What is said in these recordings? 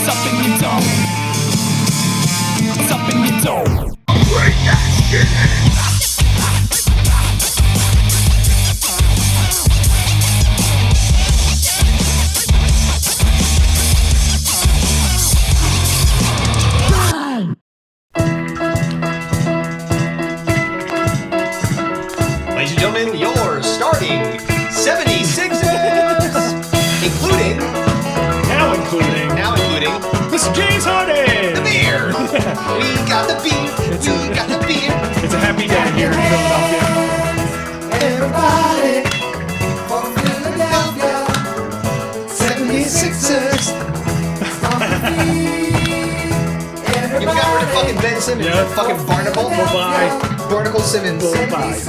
What's up in your dome? What's up in your dome? Bring that shit in. Ladies and gentlemen, your starting 76ers, including Mr. James Harden. the beer. We got the beer. We got the beer. It's a happy day here in Philadelphia. Everybody from Philadelphia, 76ers. You got rid of fucking Ben Simmons. Yeah. Fucking Barnacle. Bye. Barnacle Simmons. Bye.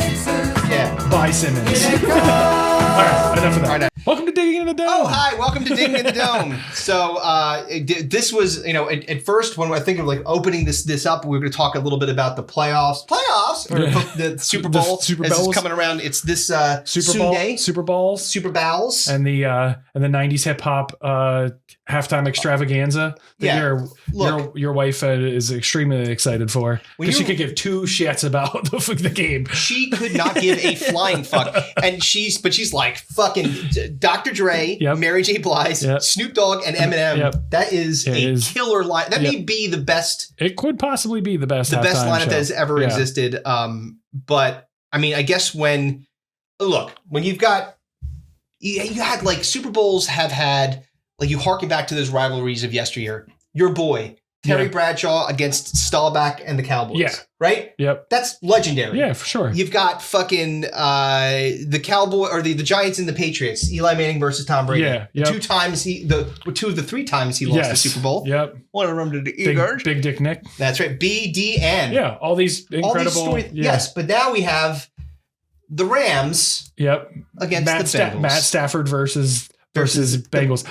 Yeah. Bye, Simmons. All right, enough of that. All right. Welcome to Digging in the Dome. Oh, hi. Welcome to Digging in the Dome. So this was, at first when I think of like opening this up, we were going to talk a little bit about the playoffs, or the Super Bowl. The Super as Bowls. it's coming around. It's this Super Bowls, Super Bowls. and the 90s hip hop halftime extravaganza that your wife is extremely excited for, because she could give two shits about the game. She could not give a flying fuck, and she's like fucking Dr. Dre, Yep. Mary J. Blige, Yep. Snoop Dogg, and Eminem. Yep. That is killer line. That may be the best. It could possibly be the best lineup show that has ever existed. But I mean, I guess when you've got, you had like Super Bowls have had, like, you harken back to those rivalries of yesteryear. Your boy, Terry Bradshaw against Staubach and the Cowboys. Yeah. Right? Yep. That's legendary. Yeah, for sure. You've got fucking the Cowboy or the Giants and the Patriots, Eli Manning versus Tom Brady. Yeah. Yep. Two of the three times he lost the Super Bowl. Yep. One of them to the Eagles. Big Dick Nick. That's right. BDN. Yeah. All these incredible stories. Yes, but now we have the Rams. Yep. Against the Bengals. Matt Stafford versus Bengals.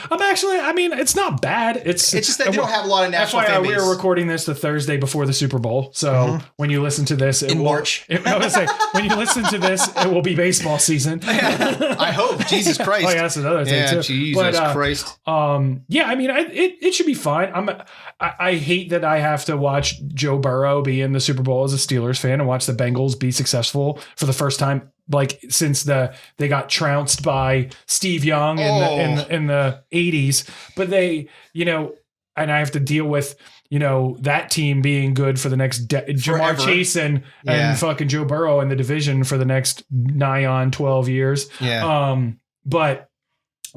It's not bad. It's just that they don't have a lot of national fan base. We are recording this the Thursday before the Super Bowl. So when you listen to this March. When you listen to this, it will be baseball season. I hope. Jesus Christ. Oh, yeah, that's another thing too. Jesus Christ. It should be fine. I hate that I have to watch Joe Burrow be in the Super Bowl as a Steelers fan and watch the Bengals be successful for the first time, like, since they got trounced by Steve Young in the 80s. But they, and I have to deal with, that team being good for the next Jamar Chase and fucking Joe Burrow in the division for the next nigh on 12 years. Yeah. But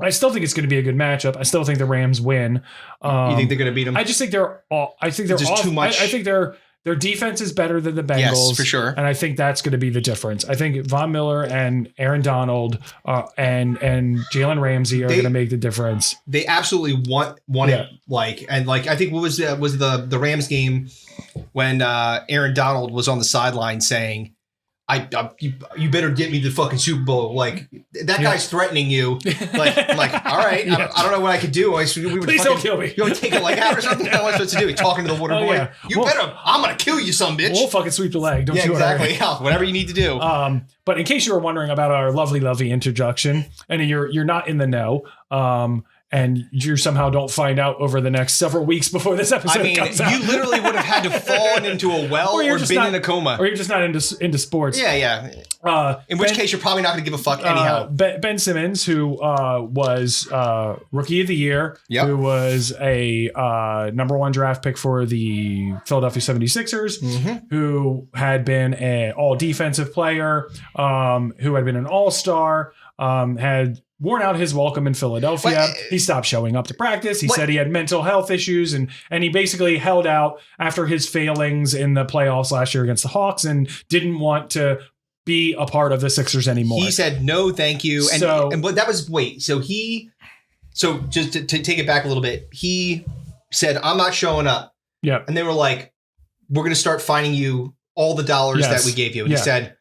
I still think it's going to be a good matchup. I still think the Rams win. You think they're going to beat them? I just think they're just too much. I think their defense is better than the Bengals. Yes, for sure. And I think that's going to be the difference. I think Von Miller and Aaron Donald and Jalen Ramsey are going to make the difference. They absolutely want it. I think what was the Rams game when Aaron Donald was on the sideline saying, you better get me the fucking Super Bowl. Like, that guy's threatening you. Like, all right, I don't know what I could do. Please don't kill me. You want to take a leg out or something? I don't know what I'm supposed to do. He's talking to the water boy. Yeah. I'm going to kill you, son bitch. We'll fucking sweep the leg. Don't you exactly. Whatever you need to do. But in case you were wondering about our lovely introduction, and you're not in the know, and you somehow don't find out over the next several weeks before this episode comes out. You literally would have had to fall into a well or been in a coma. Or you're just not into sports. Yeah. In which case, you're probably not going to give a fuck anyhow. Ben Simmons, who was Rookie of the Year, who was a number 1 draft pick for the Philadelphia 76ers, who had been an all-defensive player, who had been an all-star, had worn out his welcome in Philadelphia. He stopped showing up to practice. He said he had mental health issues, and he basically held out after his failings in the playoffs last year against the Hawks and didn't want to be a part of the Sixers anymore. He said, no, thank you. But that was, so just to take it back a little bit, he said, I'm not showing up. Yeah. And they were like, we're going to start finding you all the dollars that we gave you. And he said,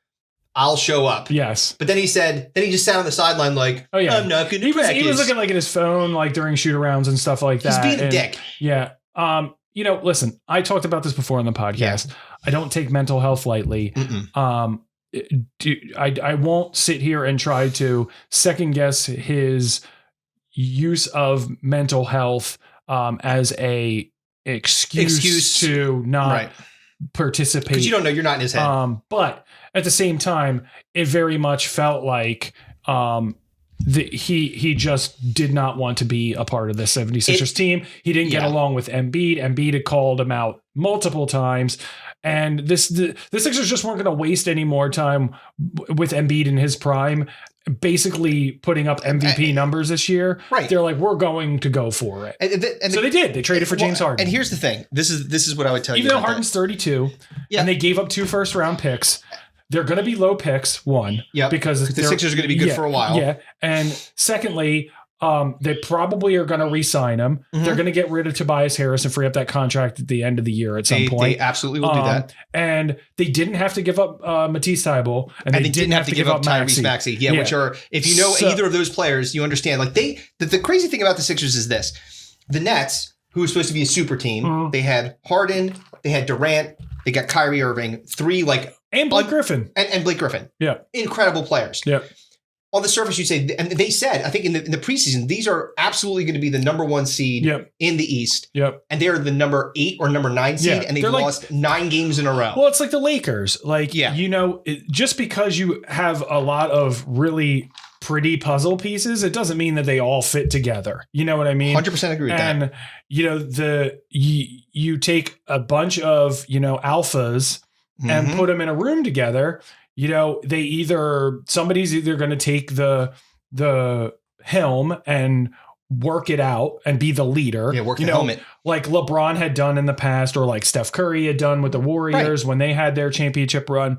I'll show up. Yes. But then he just sat on the sideline like, I'm not going to practice. He was looking like at his phone, like during shoot-arounds and stuff like that. He's being a dick. Yeah. Listen, I talked about this before on the podcast. Yeah. I don't take mental health lightly. I won't sit here and try to second guess his use of mental health as a excuse to not participate. Because you don't know, you're not in his head. But at the same time, it very much felt like he just did not want to be a part of the 76ers team. He didn't get along with Embiid. Embiid had called him out multiple times. And the Sixers just weren't going to waste any more time with Embiid in his prime, basically putting up MVP numbers this year. Right. They're like, we're going to go for it. And so they did. They traded for James Harden. And here's the thing. This is what I would tell you. Even though Harden's 32 and they gave up 2 first-round picks, they're going to be low picks, one. Yeah. Because the Sixers are going to be good for a while. Yeah. And secondly, they probably are going to re-sign him. Mm-hmm. They're going to get rid of Tobias Harris and free up that contract at the end of the year at some point. They absolutely will do that. And they didn't have to give up Matisse Thybulle, and they didn't have to give up Tyrese Maxey. Yeah, which are, if you know either of those players, you understand. Like the crazy thing about the Sixers is this: the Nets, who was supposed to be a super team, they had Harden, they had Durant, they got Kyrie Irving, 3 and Blake Griffin and Blake Griffin. Yeah, incredible players. Yeah. On the surface, you say, and they said, I think in the preseason, these are absolutely going to be the number 1 seed in the East. Yep. And they're the number 8 or number 9 seed, and they've lost 9 games in a row. Well, it's like the Lakers. Just because you have a lot of really pretty puzzle pieces, it doesn't mean that they all fit together. You know what I mean? 100% agree with that. And, you take a bunch of, alphas and put them in a room together. Somebody's either going to take the helm and work it out and be the leader. Yeah, work the helmet. Like LeBron had done in the past, or like Steph Curry had done with the Warriors when they had their championship run.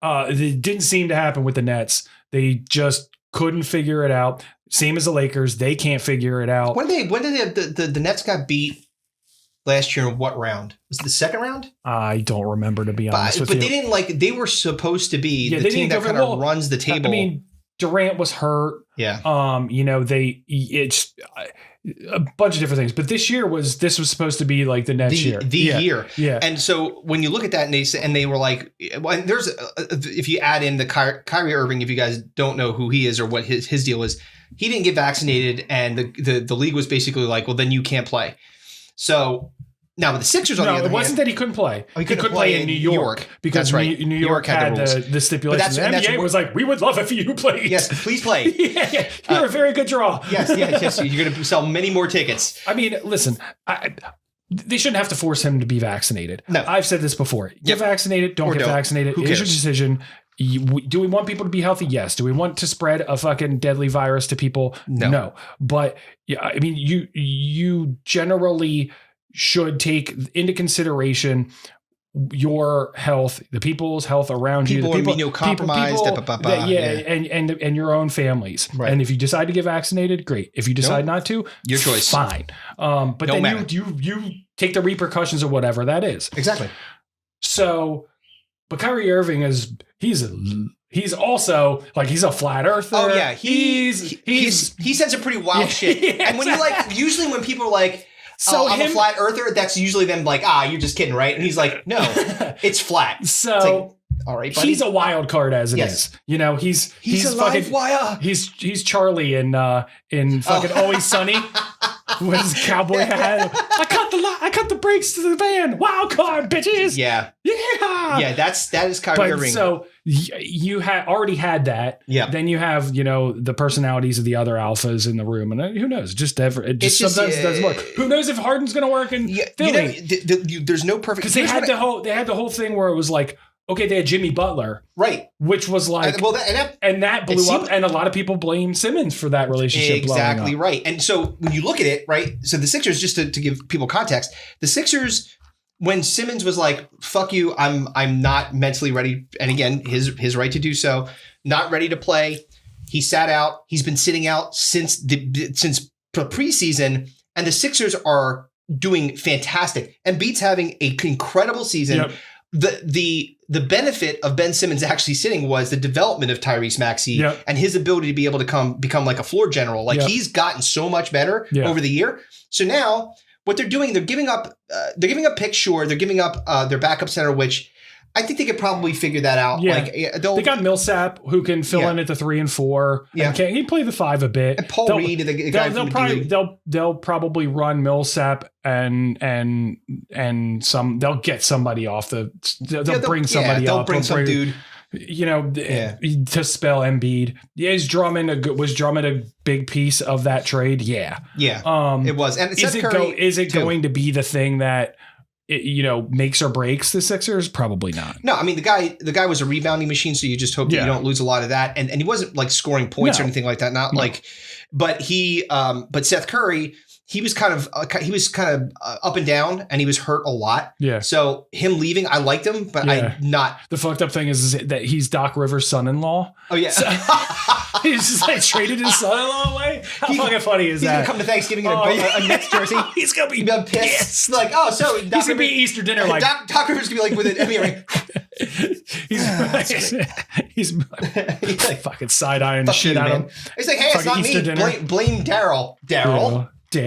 It didn't seem to happen with the Nets. They just couldn't figure it out. Same as the Lakers. They can't figure it out. When did the Nets got beat last year in what round? Was it the second round? I don't remember, to be honest with you. But they didn't they were supposed to be the team that kind of runs the table. I mean, Durant was hurt. Yeah. It's a bunch of different things. But this was supposed to be like the next year. Year. Yeah. And so when you look at that and they were like, well, there's if you add in the Kyrie Irving, if you guys don't know who he is or what his deal is, he didn't get vaccinated, and the league was basically like, well, then you can't play. So now with the Sixers on the other hand, it wasn't that he couldn't play. He couldn't play in New York because New York had the stipulations. The NBA was like, we would love if you played. Yes, please play. You're a very good draw. Yes. You're going to sell many more tickets. I mean, listen, they shouldn't have to force him to be vaccinated. No. I've said this before. Get vaccinated, don't get vaccinated. It is your decision. Do we want people to be healthy? Yes. Do we want to spread a fucking deadly virus to people? No. But I mean, you generally should take into consideration your health, the people's health around you, the people immunocompromised, and your own families. Right. And if you decide to get vaccinated, great. If you decide not to, your choice. Fine. But no then you take the repercussions of whatever that is. Exactly. So, but Kyrie Irving he's also like, he's a flat earther. Oh yeah, he says some pretty wild shit. Yeah, and when you usually when people are like, so I'm a flat earther, that's usually them like, you're just kidding, right? And he's like, no, it's flat. So it's like, all right, buddy. He's a wild card as it is. He's a live wire. He's Charlie in fucking Always Sunny with his cowboy hat. I cut the brakes to the van. Wild card, bitches. Yeah. That is Kyrie Irving. So you already had that. Yeah. Then you have the personalities of the other alphas in the room, and who knows? It just sometimes doesn't work. Who knows if Harden's going to work in Philly? There's no perfect, because they had the whole thing where it was like, okay, they had Jimmy Butler, right? Which was like, and that blew up, and a lot of people blame Simmons for that relationship. Exactly right. And so when you look at it, right? So the Sixers, just to give people context, the Sixers, when Simmons was like, "Fuck you, I'm not mentally ready," and again, his right to do so, not ready to play. He sat out. He's been sitting out since preseason, and the Sixers are doing fantastic. Embiid's having an incredible season. Yep. The benefit of Ben Simmons actually sitting was the development of Tyrese Maxey and his ability to be able to become like a floor general. He's gotten so much better over the year. So now what they're doing, they're giving up picks. Sure, they're giving up their backup center, which I think they could probably figure that out. Yeah. Like They got Millsap who can fill in at the 3 and 4. Yeah. And he play the 5 a bit. And Paul Reed, the guy from the D-League. They'll probably run Millsap and some. They'll get somebody off the. They'll bring somebody up. They'll bring some dude. You know, to spell Embiid. Yeah, was Drummond a big piece of that trade? Yeah. It was. And is it going to be the thing that makes or breaks the Sixers? Probably not. No, I mean the guy was a rebounding machine, so you just hope that you don't lose a lot of that. And he wasn't like scoring points or anything like that. But Seth Curry, he was kind of up and down, and he was hurt a lot. Yeah. So him leaving, I liked him, but I'm not. The fucked up thing is that he's Doc Rivers' son-in-law. Oh yeah. So, he's just like traded his son-in-law away. How fucking funny is that? He's gonna come to Thanksgiving in a Nets jersey. He's gonna be pissed. Yes. Like, so he's gonna be Easter dinner. Like Doc Rivers gonna be like with an Emmy ring. He's like fucking side eyeing the shit out of him. He's like, hey, it's not Easter me. Blame Daryl. Daryl. All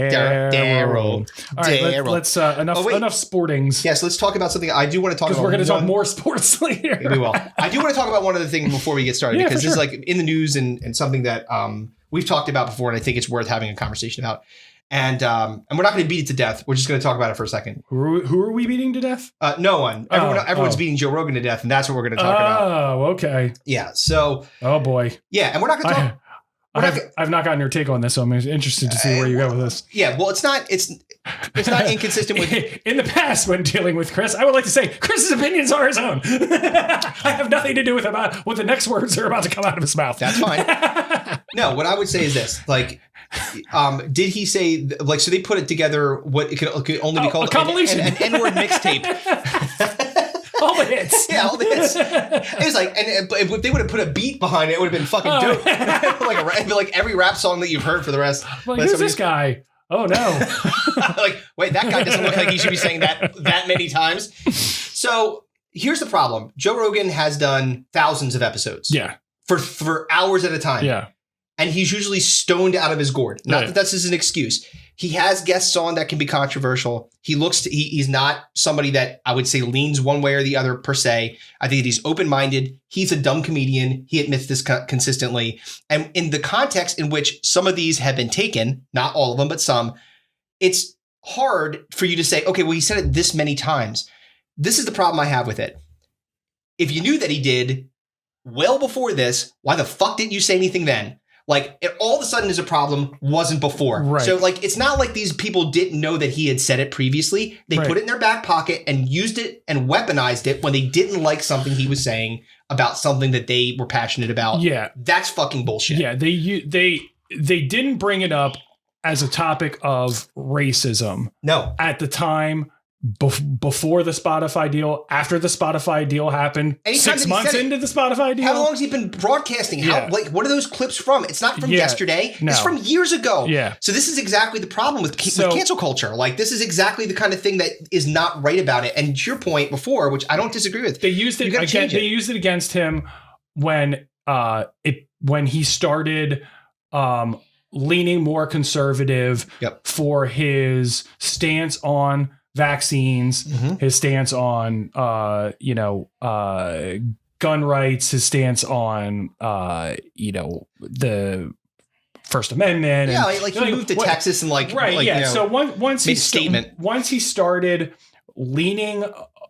right, let's enough sportings. Yes, let's talk about something I do want to talk about. Because we're going to talk more sports later. We will. I do want to talk about one other thing before we get started, because this is like in the news and something that we've talked about before, and I think it's worth having a conversation about. And we're not going to beat it to death. We're just going to talk about it for a second. Who are we beating to death? No one. Everyone's beating Joe Rogan to death, and that's what we're going to talk about. Oh, okay. Yeah. So. Oh boy. Yeah, and we're not going to talk. I've not gotten your take on this, so I'm interested to see where you go with this. Yeah, well, it's not inconsistent with. In the past, when dealing with Chris, I would like to say Chris's opinions are his own. I have nothing to do with what the next words are about to come out of his mouth. That's fine. No, what I would say is this: like, did he say like? So they put it together. What it could only be called a compilation, an N-word mixtape. All the hits. Yeah, all the hits. It was like, and if they would have put a beat behind it, it would have been fucking dope. like every rap song that you've heard for the rest. Like, who's this guy? Oh no. Like, wait, that guy doesn't look like he should be saying that many times. So here's the problem. Joe Rogan has done thousands of episodes. Yeah. For hours at a time. Yeah. And he's usually stoned out of his gourd. Not that that's an excuse. He has guests on that can be controversial. He's not somebody that I would say leans one way or the other per se. I think that he's open-minded. He's a dumb comedian. He admits this consistently. And in the context in which some of these have been taken, not all of them, but some, it's hard for you to say, okay, well, he said it this many times. This is the problem I have with it. If you knew that he did well before this, why the fuck didn't you say anything then? Like, it all of a sudden is a problem, wasn't before. Right. So, like, it's not like these people didn't know that he had said it previously. They put it in their back pocket and used it and weaponized it when they didn't like something he was saying about something that they were passionate about. Yeah. That's fucking bullshit. Yeah, they didn't bring it up as a topic of racism. No. At the time, before the Spotify deal, after the Spotify deal happened, 6 months into the Spotify deal. How long has he been broadcasting? What are those clips from? It's not from yesterday. No. It's from years ago. Yeah. So this is exactly the problem with cancel culture. Like, this is exactly the kind of thing that is not right about it. And to your point before, which I don't disagree with, they used it again. They used it against him when he started leaning more conservative for his stance on vaccines, his stance on gun rights, his stance on the First Amendment. Yeah, and, he moved to Texas and So once he started leaning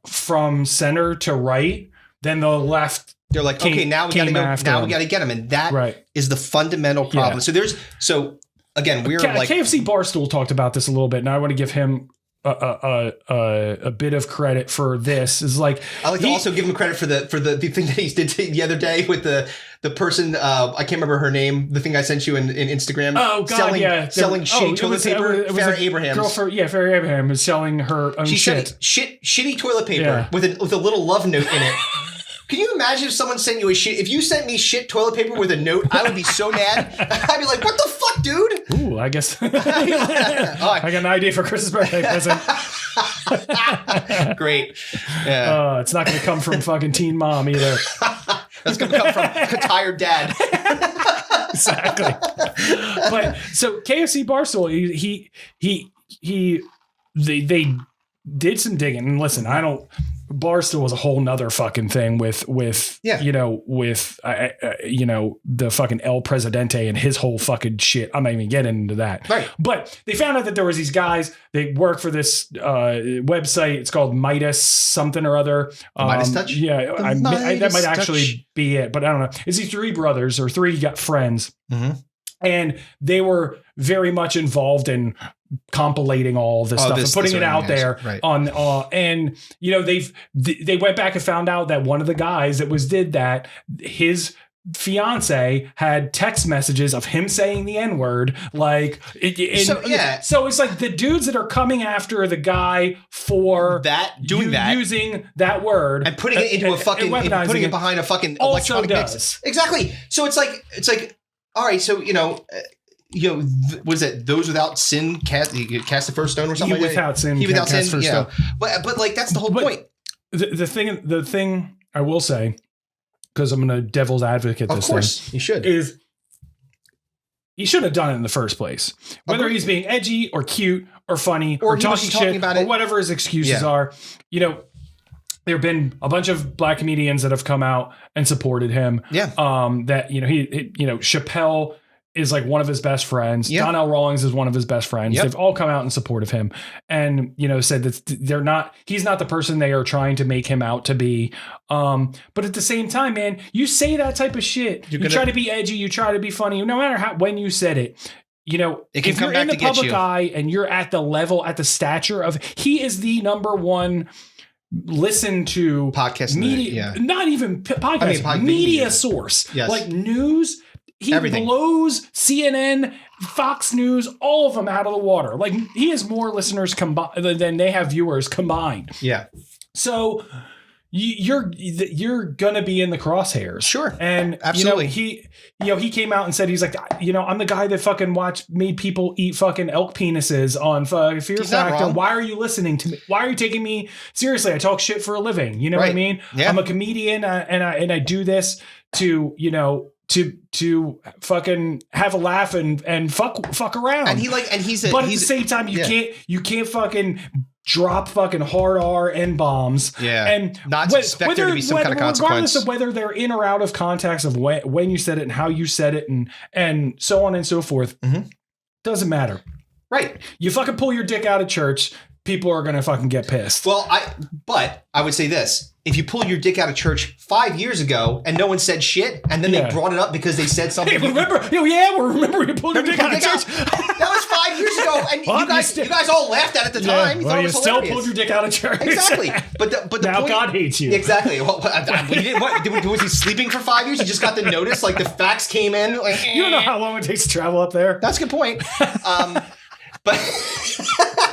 from center to right, then the left. They're like, okay, now we got to go. Now we got to get him, and that is the fundamental problem. Yeah. So again, we're like KFC Barstool talked about this a little bit, and I want to give him a bit of credit for this. Is like I like to also give him credit for the thing that he did the other day with the person I can't remember her name. The thing I sent you in Instagram. Oh God, selling shitty toilet paper. Farrah Abraham. Farrah Abraham is selling her own shitty toilet paper with a little love note in it. Can you imagine if someone sent you if you sent me shit toilet paper with a note, I would be so mad. I'd be like, what the fuck, dude? Ooh, I guess. I got an idea for Chris's birthday present. Great. Yeah. It's not going to come from fucking Teen Mom either. It's going to come from a tired dad. Exactly. But so KFC Barstool, they did some digging. And listen, Barstool was a whole nother fucking thing with the fucking El Presidente and his whole fucking shit. I'm not even getting into that. Right. But they found out that there was these guys, they work for this website. It's called Midas something or other. Midas Touch? Yeah. That might actually be it, but I don't know. It's these three brothers or three friends. Mm-hmm. And they were very much involved in compilating all this stuff and putting it out there on, and they went back and found out that one of the guys that did that, his fiance had text messages of him saying the N-word. So it's like the dudes that are coming after the guy for using that word and putting it into putting it behind a fucking electronic mix. Exactly. So it's like, all right, so what is it? Those without sin cast the first stone or something. He without sin cast first stone. But like that's the whole point. The thing I will say, because I'm going to devil's advocate this thing. Of course, you should. Is he should have done it in the first place. Whether he's being edgy or cute or funny or talking shit about or whatever his excuses are, there have been a bunch of black comedians that have come out and supported him. Yeah. That Chappelle is like one of his best friends. Yeah. Donnell Rawlings is one of his best friends. Yep. They've all come out in support of him and, said that he's not the person they are trying to make him out to be. But at the same time, man, you say that type of shit. You try to be edgy. You try to be funny. No matter when you said it, if you're in the public eye and you're at the stature of, he is the number one listen to podcast media, not even podcast, media source, like news. He blows CNN, Fox News, all of them out of the water. Like he has more listeners combined than they have viewers combined. Yeah. So you're gonna be in the crosshairs. Sure. And absolutely. He came out and said, he's like, I'm the guy that fucking made people eat fucking elk penises on Fear Factor. Why are you listening to me? Why are you taking me seriously? I talk shit for a living. You know what I mean? Yeah. I'm a comedian and I do this to to fucking have a laugh and fuck around. And at the same time you can't fucking drop fucking hard R and bombs. Yeah. And not to expect there to be some kind of consequence. Regardless of whether they're in or out of context of when you said it and how you said it and so on and so forth. Mm-hmm. Doesn't matter. Right. You fucking pull your dick out of church, people are gonna fucking get pissed. Well, I would say this. If you pull your dick out of church 5 years ago and no one said shit, and then they brought it up because they said something. Hey, remember you pulled your dick out of church. That was 5 years ago, and you guys all laughed at it at the time. You still pulled your dick out of church. Exactly. But the now point, God hates you. Exactly. Well, was he sleeping for 5 years? He just got the notice, like the facts came in. You don't know how long it takes to travel up there. That's a good point. But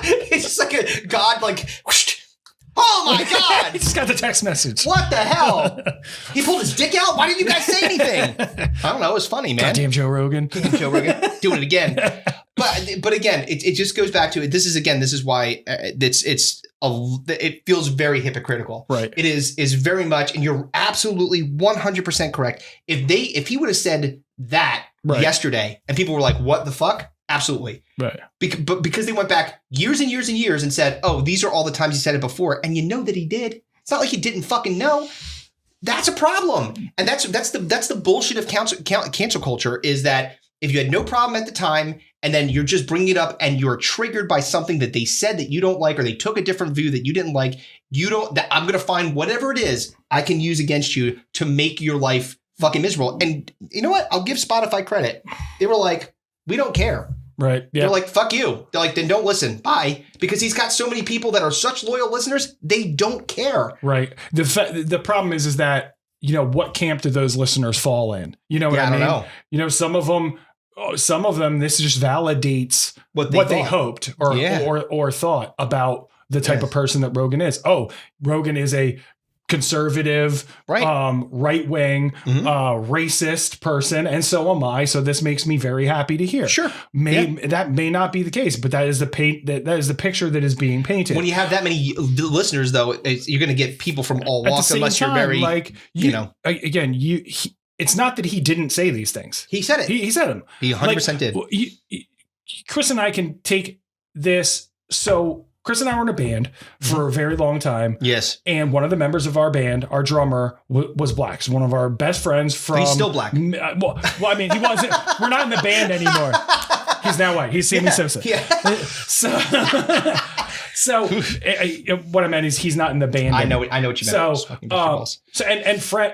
it's just like a God, like, whoosh, oh my God. He just got the text message. What the hell? He pulled his dick out? Why didn't you guys say anything? I don't know. It was funny, man. Goddamn Joe Rogan. Joe Rogan. Doing it again. But again, it just goes back to it. This is why it feels very hypocritical. Right. It is very much, and you're absolutely 100% correct. If he would have said that yesterday and people were like, what the fuck? Absolutely. Right. But because they went back years and years and years and said, oh, these are all the times he said it before. And you know that he did. It's not like he didn't fucking know. That's a problem. And that's the bullshit of cancel culture, is that if you had no problem at the time and then you're just bringing it up and you're triggered by something that they said that you don't like, or they took a different view that you didn't like, I'm going to find whatever it is I can use against you to make your life fucking miserable. And you know what? I'll give Spotify credit. They were like, we don't care. Right. Yeah. They're like, fuck you. They're like, then don't listen. Bye. Because he's got so many people that are such loyal listeners, they don't care. Right. The problem is that, what camp do those listeners fall in? You know what I mean? I don't know. Some of them, this just validates what they hoped or thought about the type of person that Rogan is. Oh, Rogan is a conservative, right-wing, racist person, and so am I. So this makes me very happy to hear. Sure, that may not be the case, but that is the picture that is picture painted. When you have that many listeners, though, you're going to get people from all walks, unless you're very again. It's not that he didn't say these things. He said it. He said them. He 100% did. Chris and I can take this so Chris and I were in a band for a very long time. Yes. And one of the members of our band, our drummer, was black. So one of our best friends from... He's still black. Well, I mean, he wasn't... We're not in the band anymore. He's now white. He's Sammy Sosa. Yeah. So what I meant is he's not in the band. I know what you meant.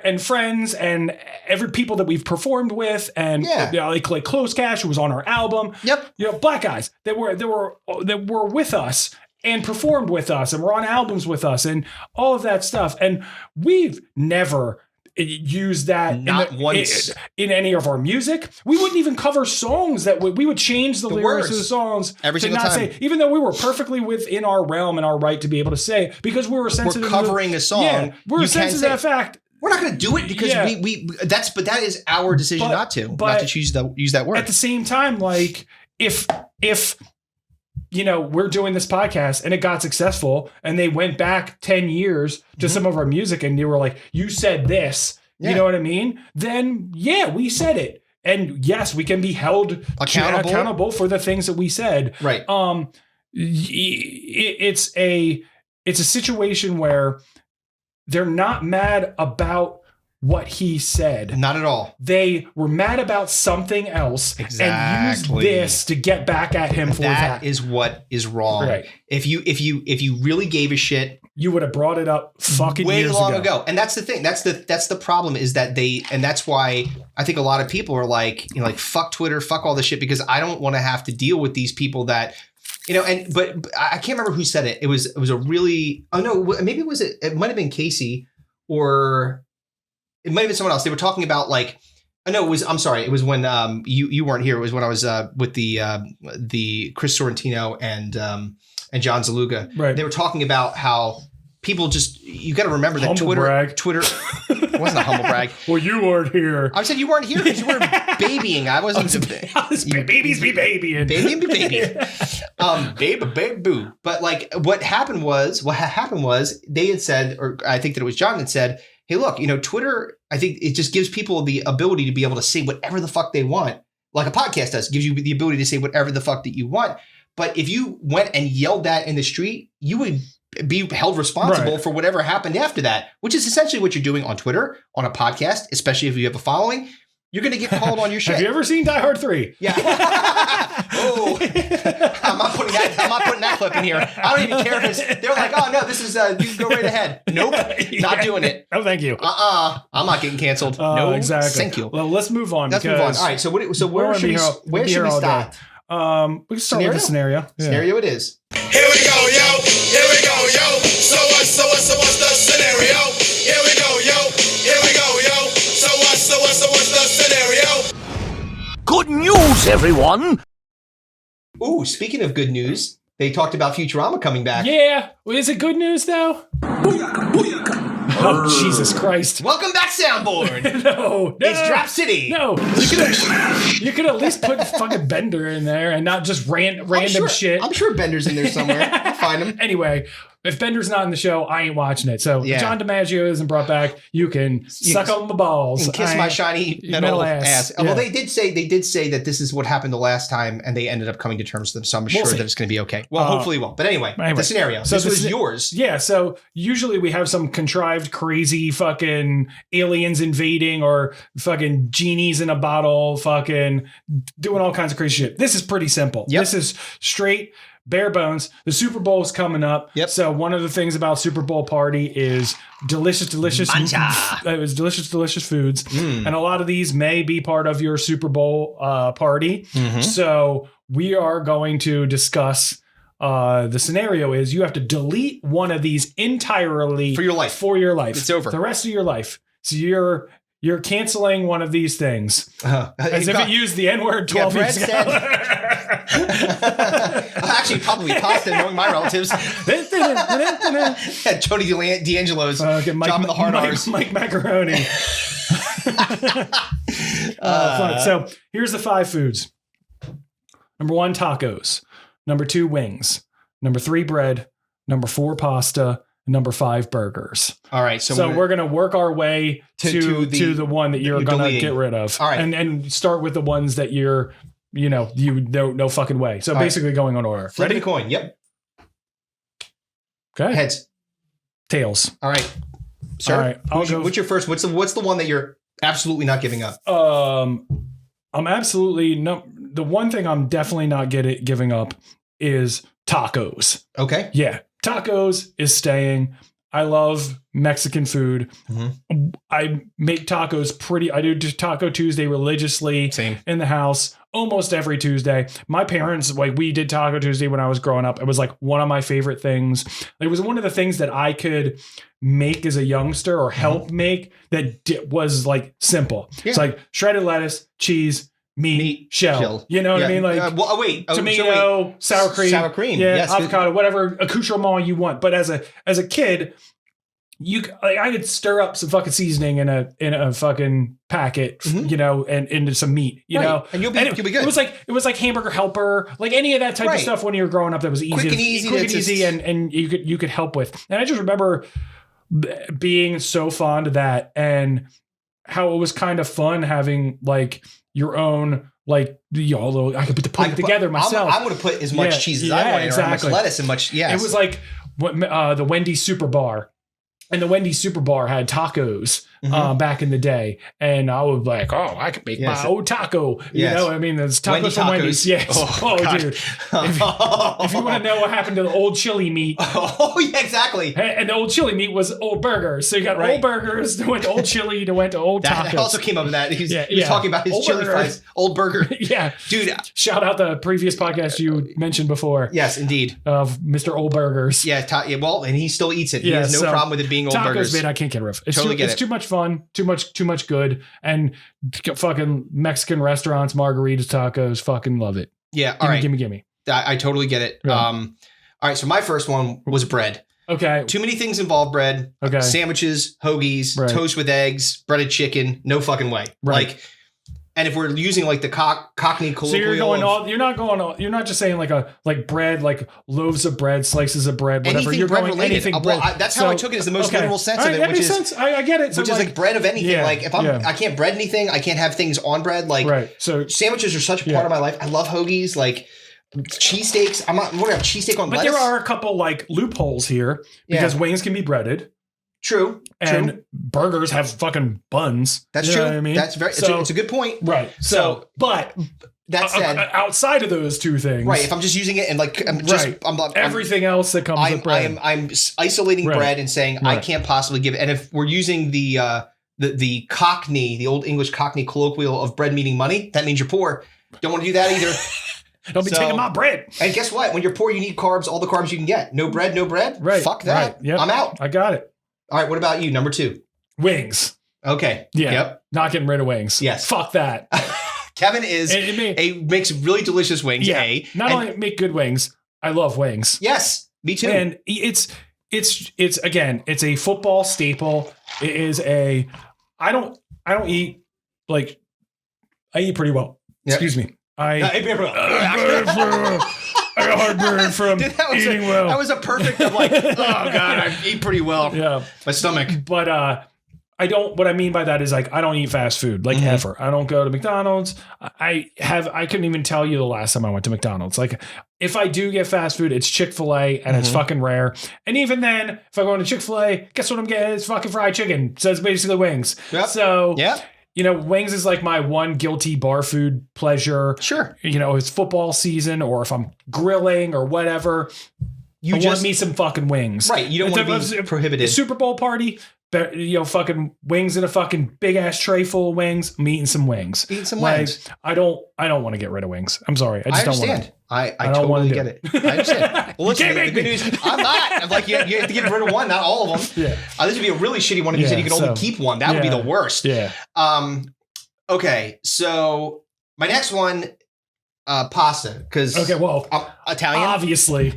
And friends and every people that we've performed with and like Close Cash, who was on our album. Yep. Black guys that were with us and performed with us and were on albums with us and all of that stuff. And we've never used that once in any of our music. We wouldn't even cover songs that we would change the lyrics of the songs every single time. Say, even though we were perfectly within our realm and our right to be able to say, because we were sensitive. We're covering a song. Yeah, we're sensitive to that fact. We're not going to do it because but that is our decision not to use that word. At the same time, like if we're doing this podcast and it got successful and they went back 10 years to some of our music and they were like, you said this, you know what I mean? Then we said it. And yes, we can be held accountable for the things that we said. Right. It's a situation where they're not mad about what he said. Not at all. They were mad about something else and used this to get back at him for that. That is what is wrong. Right. If you really gave a shit, you would have brought it up fucking way years long ago. And that's the thing. That's the problem is that and that's why I think a lot of people are like, fuck Twitter, fuck all this shit, because I don't want to have to deal with these people that, but I can't remember who said it. It was a really, maybe it might have been Casey or it might have been someone else. They were talking about I'm sorry. It was when you weren't here. It was when I was with the Chris Sorrentino and John Zaluga. Right. They were talking about how people you got to remember that Twitter it wasn't a humble brag. Well, you weren't here. I said you weren't here because you were babying. I wasn't. Babies be babying. Baby be babying. Baby boo. But what happened was they had said, or I think that it was John that said, hey, look, Twitter, I think it just gives people the ability to be able to say whatever the fuck they want. Like a podcast does. It gives you the ability to say whatever the fuck that you want. But if you went and yelled that in the street, you would be held responsible for whatever happened after that, which is essentially what you're doing on Twitter, on a podcast, especially if you have a following. You're going to get called on your shit. Have you ever seen Die Hard 3? Yeah. Oh, I'm not putting that clip in here. I don't even care if they're like, oh no, this is, you can go right ahead. Nope. Not doing it. Oh, thank you. I'm not getting canceled. No, exactly. Thank you. Well, let's move on. All right. So where should we start? We can start with the scenario. Yeah. Scenario it is. Here we go, yo. Here we go, yo. So what's the scenario? Here we go, yo. Here we go, yo. So what's the scenario? Good news, everyone. Ooh, speaking of good news, they talked about Futurama coming back. Yeah. Is it good news though? Oh, Jesus Christ. Welcome back, Soundboard. No. It's Drop City. No. You could at least put fucking Bender in there and not just random shit. I'm sure Bender's in there somewhere. I'll find him. Anyway, if Bender's not in the show, I ain't watching it. So if John DiMaggio isn't brought back, you can suck on the balls. And kiss my shiny metal ass. Yeah. Well, they did say that this is what happened the last time, and they ended up coming to terms with them. So I'm sure that it's going to be okay. Well, hopefully it will. But anyway, the scenario. So this was yours. Yeah. So usually we have some contrived, crazy fucking aliens invading or fucking genies in a bottle, fucking doing all kinds of crazy shit. This is pretty simple. Yep. This is straight. Bare bones. The Super Bowl is coming up. Yep. So one of the things about Super Bowl party is delicious foods. And a lot of these may be part of your Super Bowl party. Mm-hmm. So we are going to discuss the scenario is you have to delete one of these entirely for your life. It's over. The rest of your life. So you're canceling one of these things. As if it used the N-word 12 years ago. Actually, probably pasta, knowing my relatives. Tony D'Angelo's dropping the hard R's. Mike Macaroni. So here's the 5 foods. Number 1, tacos. Number 2, wings. Number 3, bread. Number 4, pasta. Number 5, burgers. All right. So we're going to work our way to the one that you're going to get rid of. All right. And start with the ones that you're, no fucking way. So basically going on order. Flip the coin. Yep. Okay. Heads. Tails. All right. Sir, All right. what's your first? What's the one that you're absolutely not giving up? I'm absolutely no. The one thing I'm definitely not giving up is tacos. Okay. Yeah, tacos is staying. I love Mexican food. Mm-hmm. I make tacos I do Taco Tuesday religiously. Same. In the house almost every Tuesday. My parents, like, we did Taco Tuesday when I was growing up. It was like one of my favorite things. It was one of the things that I could make as a youngster or help make that was like simple. Yeah. It's like shredded lettuce, cheese, meat, shell. You know what I mean? Like tomato, sour cream, yes, avocado, whatever accoutrement you want. But as a kid, I could stir up some fucking seasoning in a fucking packet, you know, and into some meat, you know, and you'll be good. It was like Hamburger Helper, like any of that type of stuff when you were growing up that was easy, quick and easy, and you could help with. And I just remember being so fond of that and how it was kind of fun having like your own, like, although I could put it together myself. I'm going to put as much cheese as I want, exactly. Or how much lettuce and much. Yes. It was like the Wendy's Super Bar. And the Wendy's Super Bar had tacos back in the day. And I was like, oh, I could make my own taco. You know, I mean, there's tacos from Wendy's. Yes. Oh dude. If you want to know what happened to the old chili meat. Oh, yeah, exactly. And the old chili meat was old burgers. So you got old burgers, then went to old chili, then went to old tacos. That also came up with that. He was talking about his old chili fries. Old burger. Yeah. Dude. Shout out the previous podcast you mentioned before. Yes, indeed. Of Mr. Old Burgers. Yeah, well, and he still eats it. He has no problem with it being old tacos, burgers. Man, I can't get rid of it. It's too much fun, too much good, and fucking Mexican restaurants, margaritas, tacos, fucking love it. Yeah, all right. Gimme. I totally get it. Yeah. All right, so my first one was bread. Okay. Too many things involve bread. Okay. Sandwiches, hoagies, toast with eggs, breaded chicken. No fucking way. Right. Like, and if we're using like the Cockney colloquial, so you're not just saying like bread, like loaves of bread, slices of bread, whatever. Anything you're bread going related. anything bread. That's how I took it, as the most literal sense of it, which is sense. I get it. Which is like bread of anything. Like if I can't bread anything, I can't have things on bread. Like So sandwiches are such a part of my life. I love hoagies. Like cheesesteaks. I'm not going to have cheesesteak on lettuce. But there are a couple like loopholes here because wings can be breaded. True. And burgers have fucking buns. That's true. I mean, that's it's a good point. Right. So but that said, outside of those two things, right? If I'm just using it and like everything else that comes with bread, I'm isolating bread and saying I can't possibly give it. And if we're using the Cockney, the old English Cockney colloquial of bread meaning money, that means you're poor. Don't want to do that either. Don't be taking my bread. And guess what? When you're poor, you need carbs, all the carbs you can get. No bread. Right. Fuck that. Right. Yep. I'm out. I got it. All right, what about you? Number 2. Wings. Okay. Yeah. Yep. Not getting rid of wings. Yes. Fuck that. Kevin makes really delicious wings. Yeah. Not only make good wings, I love wings. Yes. Me too. And it's again, it's a football staple. It is I don't eat like I eat pretty well. Yep. Excuse me. I got heartburn from eating well. That was a perfect of like, oh God, I eat pretty well. Yeah. My stomach. But what I mean by that is like, I don't eat fast food, like ever. I don't go to McDonald's. I couldn't even tell you the last time I went to McDonald's. Like if I do get fast food, it's Chick-fil-A and it's fucking rare. And even then, if I go into Chick-fil-A, guess what I'm getting? It's fucking fried chicken. So it's basically wings. Yep. So yeah. You know, wings is like my one guilty bar food pleasure. Sure. You know, it's football season or if I'm grilling or whatever, I want me some fucking wings. Right. You don't want to be prohibited. Super Bowl party, you know, fucking wings in a fucking big ass tray full of wings. I'm eating some wings. Wings. I don't want to get rid of wings. I'm sorry. I just don't want to. I totally get it. I understand. Well, listen, the good news, I'm not. I'm like, you have to get rid of one, not all of them. Yeah. This would be a really shitty one if you said you could only keep one. That would be the worst. Yeah. Okay, so my next one, pasta, because I'm Italian. Obviously.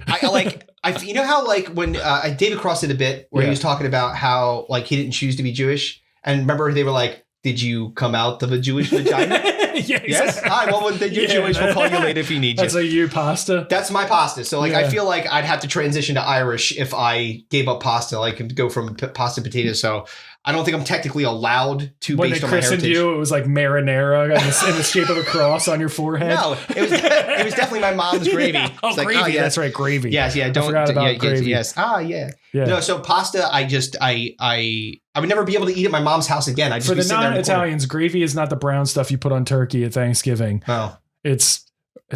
You know how like when David Cross did a bit where he was talking about how like he didn't choose to be Jewish, and remember they were like, "Did you come out of a Jewish vagina?" Yes. Hi. Well, then you're Jewish. We'll call you later if you need That's you pasta. That's my pasta. So like, I feel like I'd have to transition to Irish if I gave up pasta. Like go from pasta to potatoes. So I don't think I'm technically allowed to When based they on my christened heritage. you, it was like marinara in the shape of a cross on your forehead. No, it was definitely my mom's gravy. Oh, It's like, gravy. yeah. That's right, gravy. Yes, yeah. Don't forgot about gravy. Yes. Yeah. No, so pasta. I would never be able to eat at my mom's house again. I just For be the sitting there in the corner. non-Italians, gravy is not the brown stuff you put on turkey at Thanksgiving. Oh, It's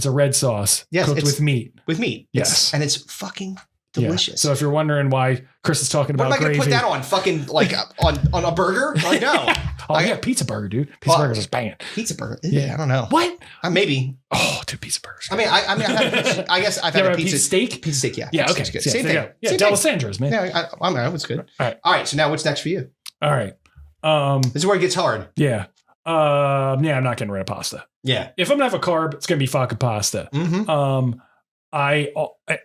a red sauce cooked with meat. With meat. Yes, and it's fucking delicious. So if you're wondering why Chris is talking what about am I going to gravy, put that on? Fucking like on a burger? Like no. Pizza burger, dude. Pizza burgers is banging. Pizza burger. Yeah, I don't know. What? Maybe. Oh, dude, pizza burgers. I mean, I guess I've had a pizza steak. Pizza steak, yeah. Yeah, okay. Good. Yeah, Same thing. Yeah, Same D'Alessandro's, man. Yeah, that was good. All right. So now what's next for you? All right. This is where it gets hard. Yeah. I'm not getting rid of pasta. Yeah. If I'm gonna have a carb, it's gonna be fucking pasta. Mm-hmm. I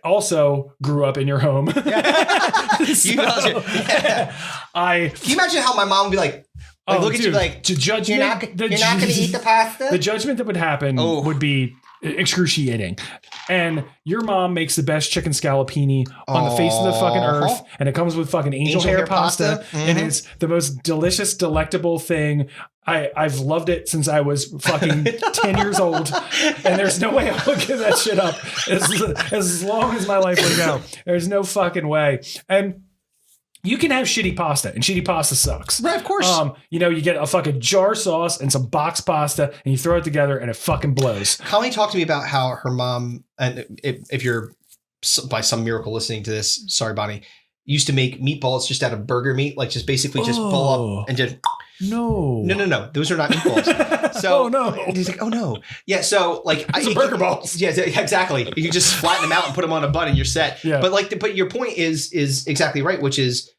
also grew up in your home. Can you imagine how my mom would be like look at you like, judgment, you're not going to eat the pasta? The judgment that would happen would be excruciating. And your mom makes the best chicken scallopini on the face of the fucking earth. And it comes with fucking angel hair pasta. Mm-hmm. And it's the most delicious, delectable thing. I've loved it since I was fucking 10 years old. And there's no way I'll give that shit up as long as my life would go. There's no fucking way. And you can have shitty pasta, and shitty pasta sucks. Right, of course. You get a fucking jar sauce and some box pasta, and you throw it together, and it fucking blows. Colleen talked to me about how her mom, and if you're by some miracle listening to this, sorry, Bonnie, used to make meatballs just out of burger meat, like just basically just pull up and just. No. Those are not meatballs. So, oh no. He's like, oh no. Yeah. So like, burger balls. Yeah, exactly. You just flatten them out and put them on a bun and you're set. Yeah. But your point is exactly right, which is,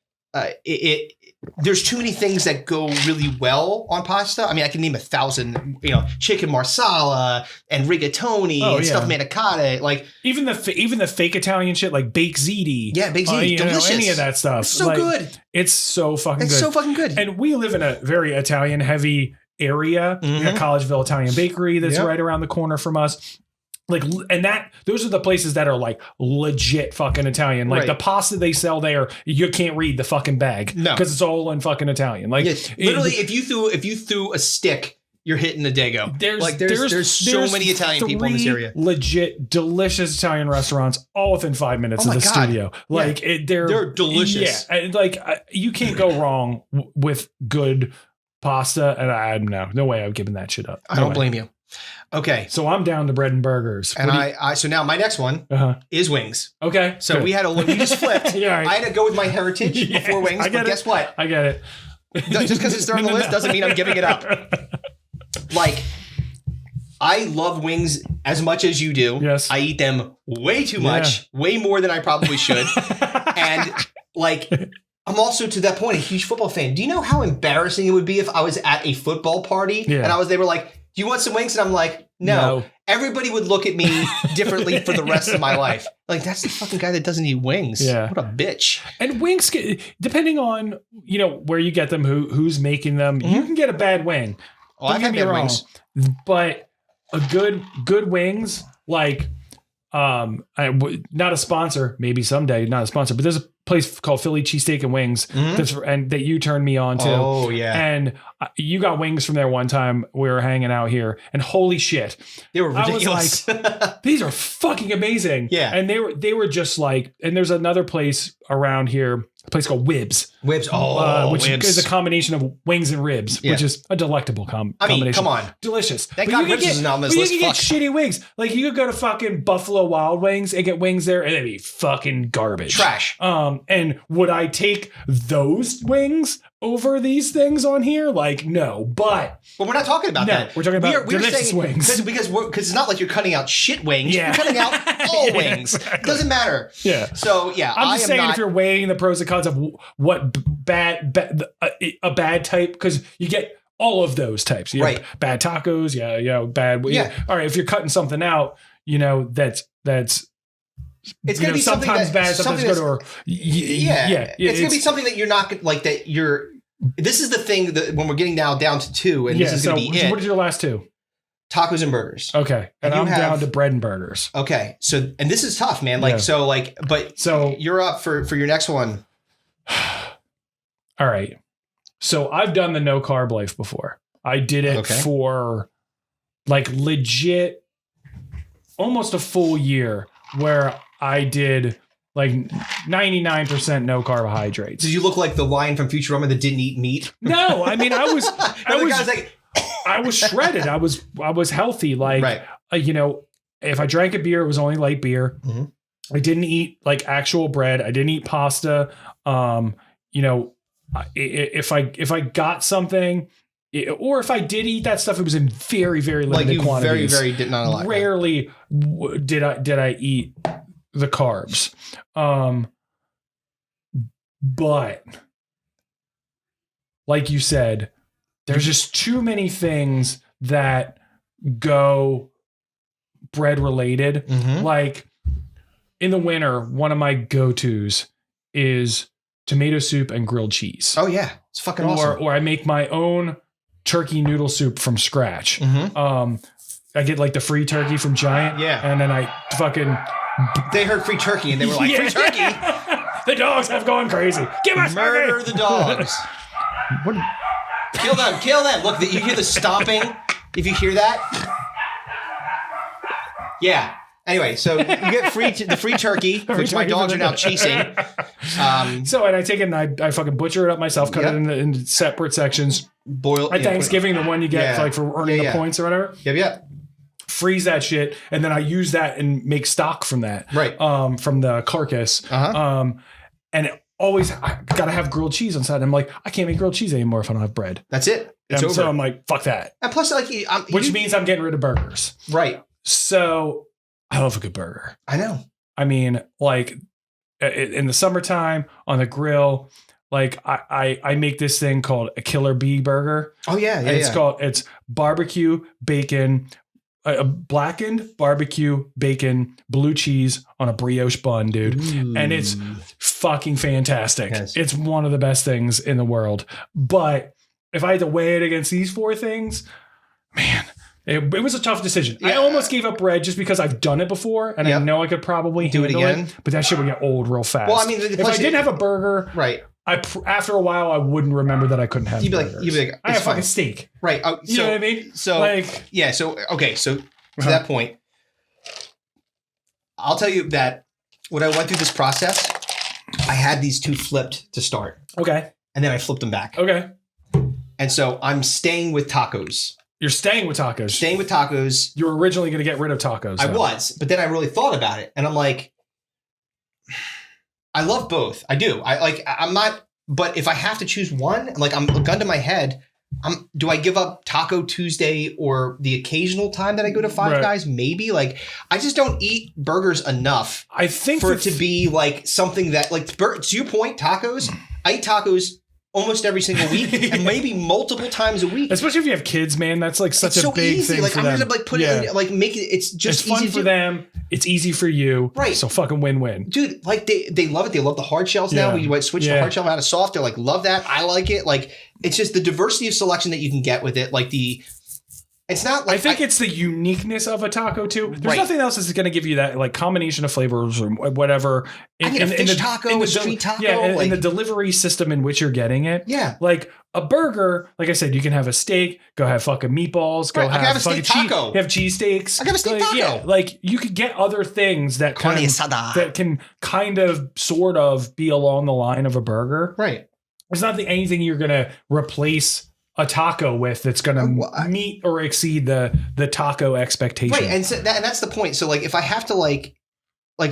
there's too many things that go really well on pasta. I mean, I can name 1,000, chicken marsala and rigatoni and stuff manicotti. Like even the fake Italian shit like baked ziti. Yeah, baked ziti, delicious. Any of that stuff. It's so good. It's so fucking good. It's so fucking good. And we live in a very Italian heavy area. We got Collegeville Italian Bakery that's right around the corner from us. Like, and those are the places that are like legit fucking Italian. Like the pasta they sell there, you can't read the fucking bag. No. Because it's all in fucking Italian. Like literally, if you threw a stick, you're hitting the Dago. There's so many Italian people in this area. Legit, delicious Italian restaurants, all within 5 minutes of the studio. Like they're delicious. Yeah, like you can't go wrong with good pasta. And no way I'm giving that shit up. I don't blame you. Okay, so I'm down to bread and burgers, and so now my next one is wings. Okay, so we just flipped. Right. I had to go with my heritage before wings. But guess what? I get it. Just because it's third on the list doesn't mean I'm giving it up. Like, I love wings as much as you do. Yes, I eat them way too much, way more than I probably should, and like. I'm also to that point a huge football fan. Do you know how embarrassing it would be if I was at a football party and they were like, "Do you want some wings?" And I'm like, "No." Everybody would look at me differently for the rest of my life. Like, that's the fucking guy that doesn't eat wings. Yeah, what a bitch. And wings, depending on where you get them, who's making them, you can get a bad wing. Oh, I've had bad wings, but a good wings like. Not a sponsor, maybe someday, not a sponsor, but there's a place called Philly Cheesesteak and Wings that you turned me on to. Oh, yeah. And you got wings from there one time. We were hanging out here and holy shit. They were ridiculous. I was like, these are fucking amazing. Yeah. And they were just like, and there's another place around here, a place called Wibs. Wibs. Which Wibs. Is a combination of wings and ribs, which is a delectable combination. I mean, come on. Delicious. Thank God ribs isn't on this list. You can get shitty wings. Like you could go to fucking Buffalo Wild Wings and get wings there and they'd be fucking garbage. Trash. And would I take those wings over these things on here? Like, no. But we're not talking about that. We're talking about delicious wings. Because it's not like you're cutting out shit wings. Yeah. You're cutting out all wings. Exactly. It doesn't matter. Yeah. So, yeah. I'm just saying if you're weighing the pros and cons of what a bad type, because you get all of those types. You have bad tacos. Bad. Yeah. All right. If you're cutting something out, that's it's going to be sometimes bad, sometimes good, or it's going to be something that you're not like that. This is the thing that when we're getting now down to two, and this is going to be it. What are your last two? Tacos and burgers. Okay, and I'm down to bread and burgers. Okay, so and this is tough, man. Like so you're up for your next one. All right, So I've done the no carb life before. I did it for like legit almost a full year where I did like 99% no carbohydrates. Did you look like the lion from Futurama that didn't eat meat? No, I mean, I was shredded. I was healthy. Like, you know, if I drank a beer, it was only light beer. Mm-hmm. I didn't eat like actual bread. I didn't eat pasta. You know, if I got something, or if I did eat that stuff, it was in very, very limited quantities. Very, very not a lot. Rarely did I eat the carbs. But like you said, there's just too many things that go bread related. Mm-hmm. Like in the winter, one of my go-tos is tomato soup and grilled cheese. Oh yeah. It's fucking awesome. Or I make my own turkey noodle soup from scratch. Mm-hmm. I get like the free turkey from Giant. Yeah. And then I fucking... They heard free turkey and they were like, free turkey? The dogs have gone crazy. Give us murder the dogs. Kill them. Look, you hear the stomping? If you hear that? Yeah. Anyway, so you get the free turkey, which my dogs are now chasing. So, and I take it and I fucking butcher it up myself, cut it into separate sections. Boil at Thanksgiving, the one you get like for earning the points or whatever. Yeah. Freeze that shit, and then I use that and make stock from that. Right. From the carcass. Uh-huh. And always I gotta have grilled cheese on side. I'm like, I can't make grilled cheese anymore if I don't have bread. That's it. It's over. So I'm like, fuck that. And plus, like, which means I'm getting rid of burgers. Right. So I love a good burger. I know. I mean, like in the summertime on the grill, like I make this thing called a Killer Bee burger. Oh yeah. It's barbecue, bacon, blackened barbecue, bacon, blue cheese on a brioche bun, dude. Ooh. And it's fucking fantastic. Yes. It's one of the best things in the world. But if I had to weigh it against these four things, man, it was a tough decision. Yeah. I almost gave up bread just because I've done it before and I know I could probably do it again. But that shit would get old real fast. Well, I mean, if I didn't have a burger, right? After a while, I wouldn't remember that I couldn't have. You'd be like, I have fucking steak, right? You know what I mean? So like, yeah. So okay. So to that point, I'll tell you that when I went through this process, I had these two flipped to start. Okay. And then I flipped them back. Okay. And so I'm staying with tacos. You're staying with tacos. Staying with tacos. You were originally going to get rid of tacos. I was, but then I really thought about it, and I'm like, I love both. I do. I'm not, but if I have to choose one, like I'm a gun to my head, do I give up Taco Tuesday or the occasional time that I go to Five Guys? Maybe. Like, I just don't eat burgers enough. I think for it to be like something that, like, to your point, tacos, I eat tacos almost every single week and maybe multiple times a week. Eespecially if you have kids, man. That's like such a big thing like, for I'm them. Gonna like put it in, like make it, it's just fun for them. It's easy for you. Right. So fucking win-win. Dude, like they love it. They love the hard shells now. We switch the hard shell out of soft. They're like, love that. I like it. Like, it's just the diversity of selection that you can get with it. Like it's not like, I think it's the uniqueness of a taco too. There's nothing else that's going to give you that like combination of flavors or whatever. I get a fish taco, a street taco. Yeah, in the delivery system in which you're getting it. Yeah. Like a burger, like I said, you can have a steak, go have fucking meatballs, go have a steak taco. You have cheesesteaks. I got a steak taco. Yeah, like you could get other things that can kind of sort of be along the line of a burger. Right. It's not anything you're going to replace a taco with that's going to meet or exceed the taco expectation. Right, and so that's the point. So like, if I have to like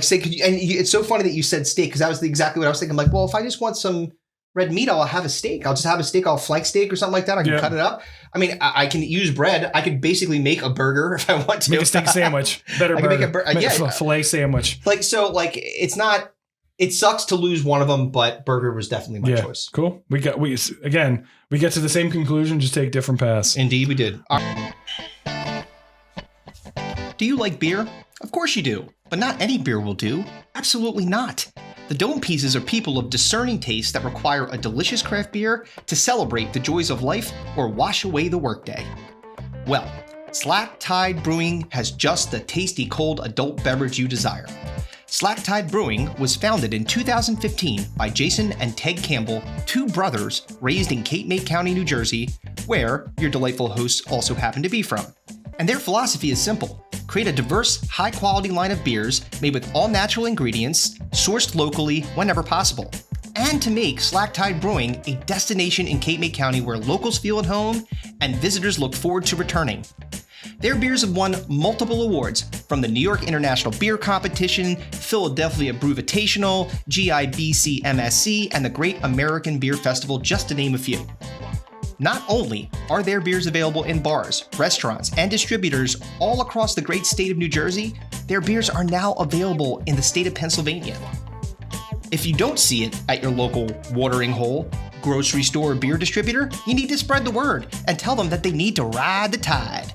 say, it's so funny that you said steak because that was exactly what I was thinking. I'm like, well, if I just want some red meat, I'll have a steak. I'll just have a steak. I'll flank steak or something like that. I can cut it up. I mean, I can use bread. I could basically make a burger if I want to. Make a steak sandwich. Better burger. Make a filet sandwich. Like, so like, it's not. It sucks to lose one of them, but burger was definitely my choice. Cool. We get to the same conclusion, just take different paths. Indeed, we did. Do you like beer? Of course you do, but not any beer will do. Absolutely not. The Dome Pieces are people of discerning taste that require a delicious craft beer to celebrate the joys of life or wash away the workday. Well, Slack Tide Brewing has just the tasty cold adult beverage you desire. Slack Tide Brewing was founded in 2015 by Jason and Ted Campbell, two brothers raised in Cape May County, New Jersey, where your delightful hosts also happen to be from. And their philosophy is simple. Create a diverse, high-quality line of beers made with all-natural ingredients, sourced locally whenever possible. And to make Slack Tide Brewing a destination in Cape May County where locals feel at home and visitors look forward to returning. Their beers have won multiple awards from the New York International Beer Competition, Philadelphia Brewvitational, GIBC MSC, and the Great American Beer Festival, just to name a few. Not only are their beers available in bars, restaurants, and distributors all across the great state of New Jersey, their beers are now available in the state of Pennsylvania. If you don't see it at your local watering hole, grocery store, or beer distributor, you need to spread the word and tell them that they need to ride the tide.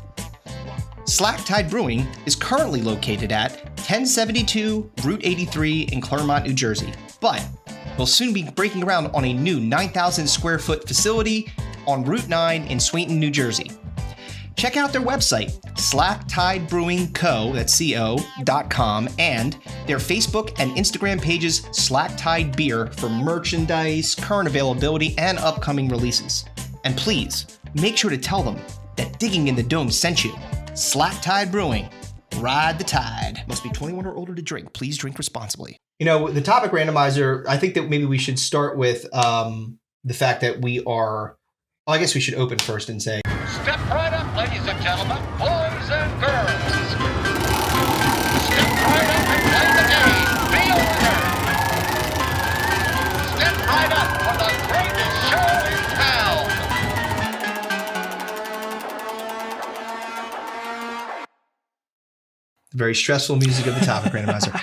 Slack Tide Brewing is currently located at 1072 Route 83 in Claremont, New Jersey, but will soon be breaking ground on a new 9,000 square foot facility on Route 9 in Swainton, New Jersey. Check out their website, slacktide.brewingco, that's co.com, and their Facebook and Instagram pages, Slack Tide Beer, for merchandise, current availability, and upcoming releases. And please, make sure to tell them that Digging in the Dome sent you. Slack Tide Brewing. Ride the tide. Must be 21 or older to drink. Please drink responsibly. You know, the topic randomizer, I think that maybe we should start with the fact that we are... Well, I guess we should open first and say... Step right up, ladies and gentlemen, boys and girls. Step right up and play the game. Be over. Step right up for the greatest show in town. The very stressful music of the topic randomizer.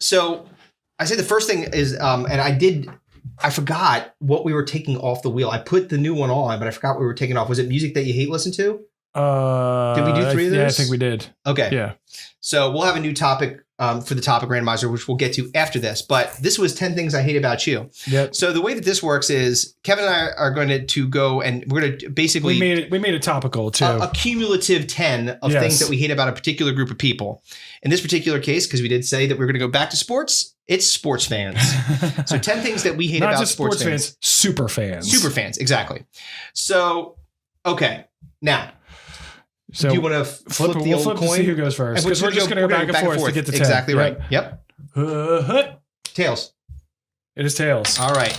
So I say the first thing is, and I forgot what we were taking off the wheel. I put the new one on, but I forgot what we were taking off. Was it music that you hate listen to? Did we do 3 of those? Yeah, I think we did. Okay. Yeah. So we'll have a new topic for the topic randomizer, which we'll get to after this. But this was 10 things I hate about you. Yep. So the way that this works is Kevin and I are going to go and we're going to basically... We made it topical too. A cumulative 10 of things that we hate about a particular group of people. In this particular case, because we did say that we're going to go back to sports, it's sports fans. So 10 things that we hate Not about just sports fans, super fans. Super fans, exactly. So, okay. Now, so do you want to flip the old coin? To see who goes first. Because we're just going to go back and forth to get the 10. Exactly right. Yep. Tails. It is tails. All right.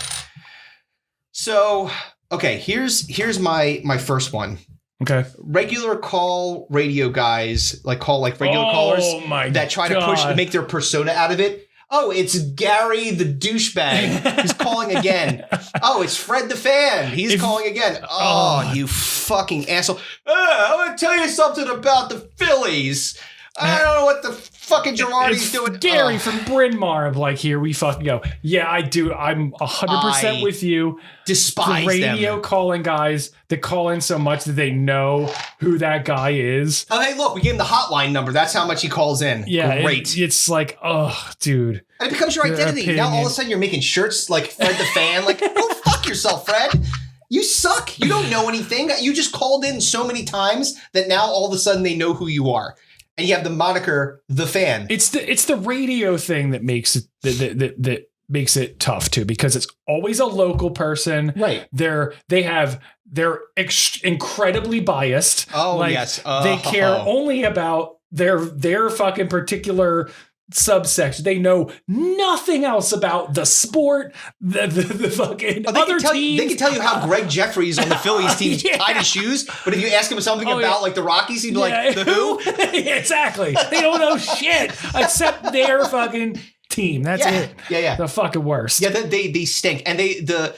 So, okay, here's my first one. Okay. Regular call radio guys, call regular callers that try to push and make their persona out of it. Oh, it's Gary the douchebag who's calling again. Oh, it's Fred the fan. He's calling again. Oh, you fucking asshole. I'm going to tell you something about the Phillies. I don't know what the fucking Girardi's doing. Gary from Bryn Mawr of here we fucking go. Yeah, I do. I'm 100% with you. Despise the radio them. Calling guys that call in so much that they know who that guy is. Oh, hey, look, we gave him the hotline number. That's how much he calls in. Yeah, great. It's like, oh, dude. And it becomes your identity. Now all of a sudden you're making shirts like Fred the fan. Go fuck yourself, Fred. You suck. You don't know anything. You just called in so many times that now all of a sudden they know who you are. And you have the moniker the fan. It's the radio thing that makes it that makes it tough too, because it's always a local person. Right. They're incredibly biased. Oh, yes. They care only about their fucking particular subsection. They know nothing else about the sport, the fucking other teams. They can tell you how Greg Jeffries on the Phillies team tied his shoes, but if you ask him something about the Rockies, he'd be like, the who? Exactly. They don't know shit except their fucking team. That's it. Yeah. The fucking worst. Yeah, they stink. And the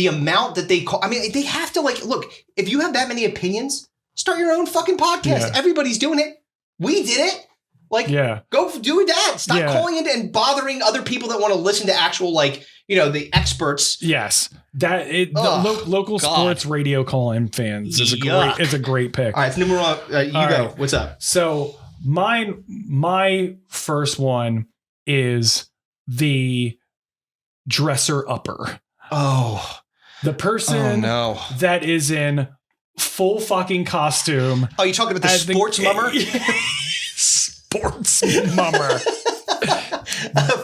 amount that they call, I mean, they have to look, if you have that many opinions, start your own fucking podcast. Yeah. Everybody's doing it. We did it. Go do that. Stop calling in and bothering other people that want to listen to actual, the experts. Yes. Local sports radio call-in fans is a great pick. All right, number one, you go. What's up? So my first one is the dresser upper. Oh. The person that is in full fucking costume. Oh, you talking about the sports mummer? sports mummer.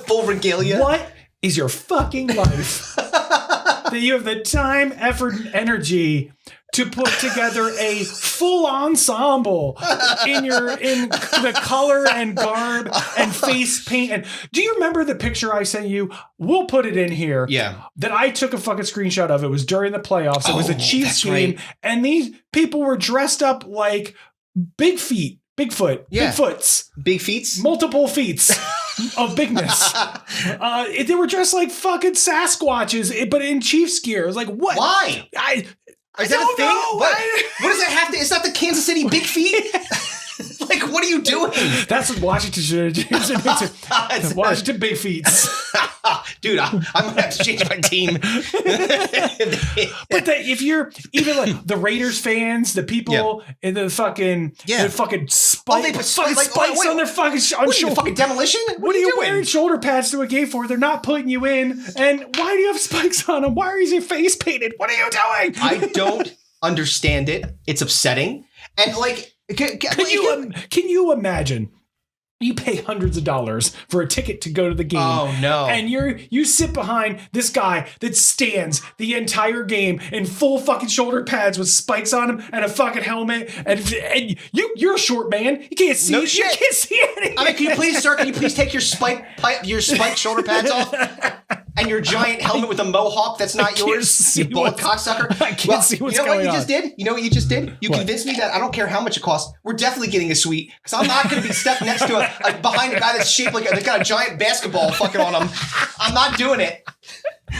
Full regalia. What is your fucking life that you have the time, effort, and energy to put together a full ensemble in the color and garb and face paint? And do you remember the picture I sent you? We'll put it in here. Yeah. That I took a fucking screenshot of. It was during the playoffs. It was a Chiefs game, right. And these people were dressed up like Bigfoot. Yeah. Bigfoots. Big feets? Multiple feats of bigness. They were dressed like fucking Sasquatches, but in Chiefs gear. I was like, what? Why? Is that a thing? Know. What does that have to? It's not the Kansas City Big Feet? Like, what are you doing? That's what Washington should have done. Washington Big Feet. Dude, I might have to change my team. But if you're even like the Raiders fans, the people in the fucking spikes on their fucking shoulder. Fucking demolition? What are you wearing shoulder pads to a game for? They're not putting you in. And why do you have spikes on them? Why are your face painted? What are you doing? I don't understand it. It's upsetting. And like, can you imagine? You pay hundreds of dollars for a ticket to go to the game. Oh no! And you sit behind this guy that stands the entire game in full fucking shoulder pads with spikes on him and a fucking helmet. And you're a short man. You can't see. No shit. You can't see anything. I mean, can you please take your spike shoulder pads off? And your giant helmet with a mohawk that's not yours, you bald cocksucker. I can't see what's going on. You know what you just did? You convinced me that I don't care how much it costs. We're definitely getting a suite because I'm not going to be stuck next to behind a guy that's shaped like that's got a giant basketball fucking on him. I'm not doing it.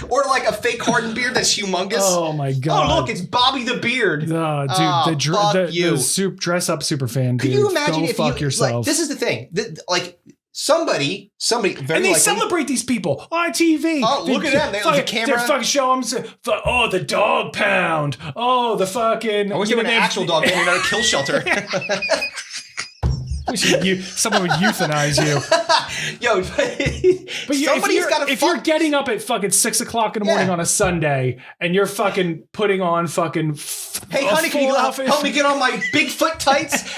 Or like a fake Harden beard that's humongous. Oh my god! Oh look, it's Bobby the Beard. Oh, dude, the dress up super fan. Dude. Can you imagine if you yourself? Like, this is the thing. Somebody very and they celebrate these people on TV. Oh, look at them. They have the camera. They fucking show them. The dog pound. Oh, the fucking. I wish they were an actual dog pound, not a kill shelter. Someone would euthanize you. Yo, but if you're getting up at fucking 6 o'clock in the morning on a Sunday and you're fucking putting on fucking. Hey, honey, can you help me get on my Bigfoot tights?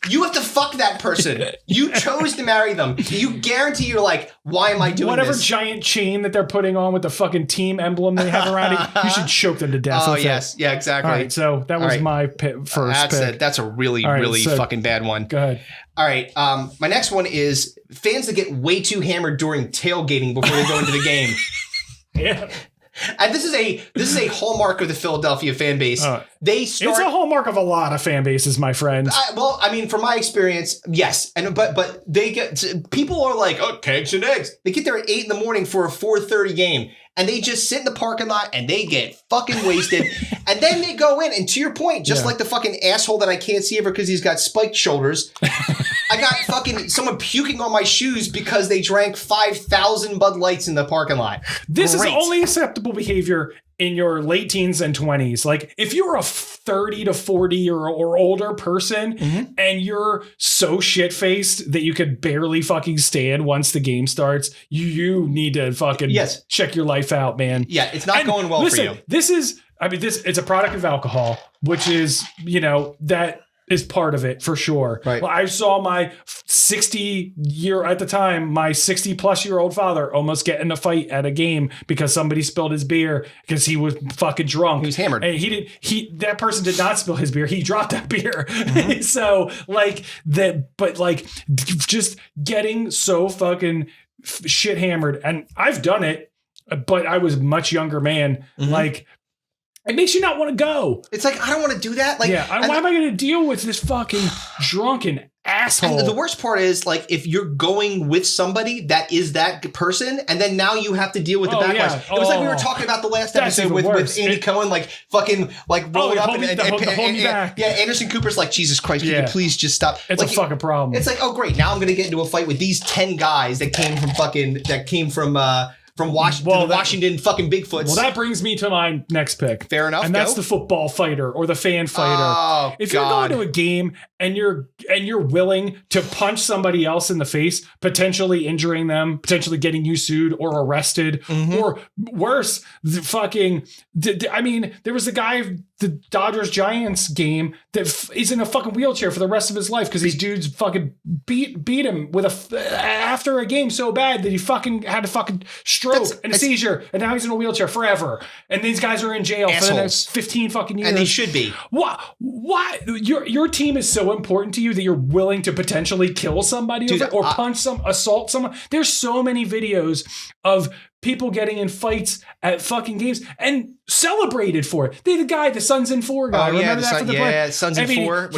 You have to fuck that person. You chose to marry them. You guarantee you're like, why am I doing whatever this? Giant chain that they're putting on with the fucking team emblem they have around it, you should choke them to death. Oh, yes. Yeah, exactly. All right, so that was my first pick. That's a really fucking bad one. Go ahead. All right. My next one is fans that get way too hammered during tailgating before they go into the game. Yeah. And this is a hallmark of the Philadelphia fan base. It's a hallmark of a lot of fan bases, my friend. Well, I mean, from my experience, yes. But they people are like, oh, kegs and eggs. They get there at 8 a.m. for a 4:30 game. And they just sit in the parking lot and they get fucking wasted. And then they go in. And to your point, just like the fucking asshole that I can't see ever because he's got spiked shoulders. I got fucking someone puking on my shoes because they drank 5,000 Bud Lights in the parking lot. This is only acceptable behavior in your late teens and 20s. Like if you're a 30 to 40 or older person and you're so shit-faced that you could barely fucking stand once the game starts, you need to fucking check your life out, man. Yeah, it's not going well for you. It's a product of alcohol, which is, that is part of it for sure. Right. Well, I saw my 60-plus-year-old father almost get in a fight at a game because somebody spilled his beer because he was fucking drunk. He was hammered. And that person did not spill his beer. He dropped that beer. So just getting so fucking shit hammered. And I've done it, but I was a much younger man. It makes you not want to go. It's like, I don't want to do that. Why am I going to deal with this fucking drunken asshole? And the worst part is, like, if you're going with somebody that is that person, and then now you have to deal with the backlash. Yeah. It was like we were talking about the last episode with Andy Cohen, rolling up and Anderson Cooper's like, Jesus Christ, can you please just stop? It's a fucking problem. It's like, oh great, now I'm going to get into a fight with these 10 guys that came from Washington fucking Bigfoots. Well, that brings me to my next pick. Fair enough. And that's the football fighter or the fan fighter. Oh, if you're going to a game and you're willing to punch somebody else in the face, potentially injuring them, potentially getting you sued or arrested, or worse, there was the guy the Dodgers Giants game that is in a fucking wheelchair for the rest of his life because these dudes fucking beat him with after a game so bad that he fucking had a fucking stroke and a seizure, and now he's in a wheelchair forever. And these guys are in jail for the next 15 fucking years. And they should be. Why? Your team is so important to you that you're willing to potentially kill somebody or punch assault someone. There's so many videos of people getting in fights at fucking games and celebrated for it. The guy, the Sons in 4 guy. Remember that for the play? Yeah, Sons in 4.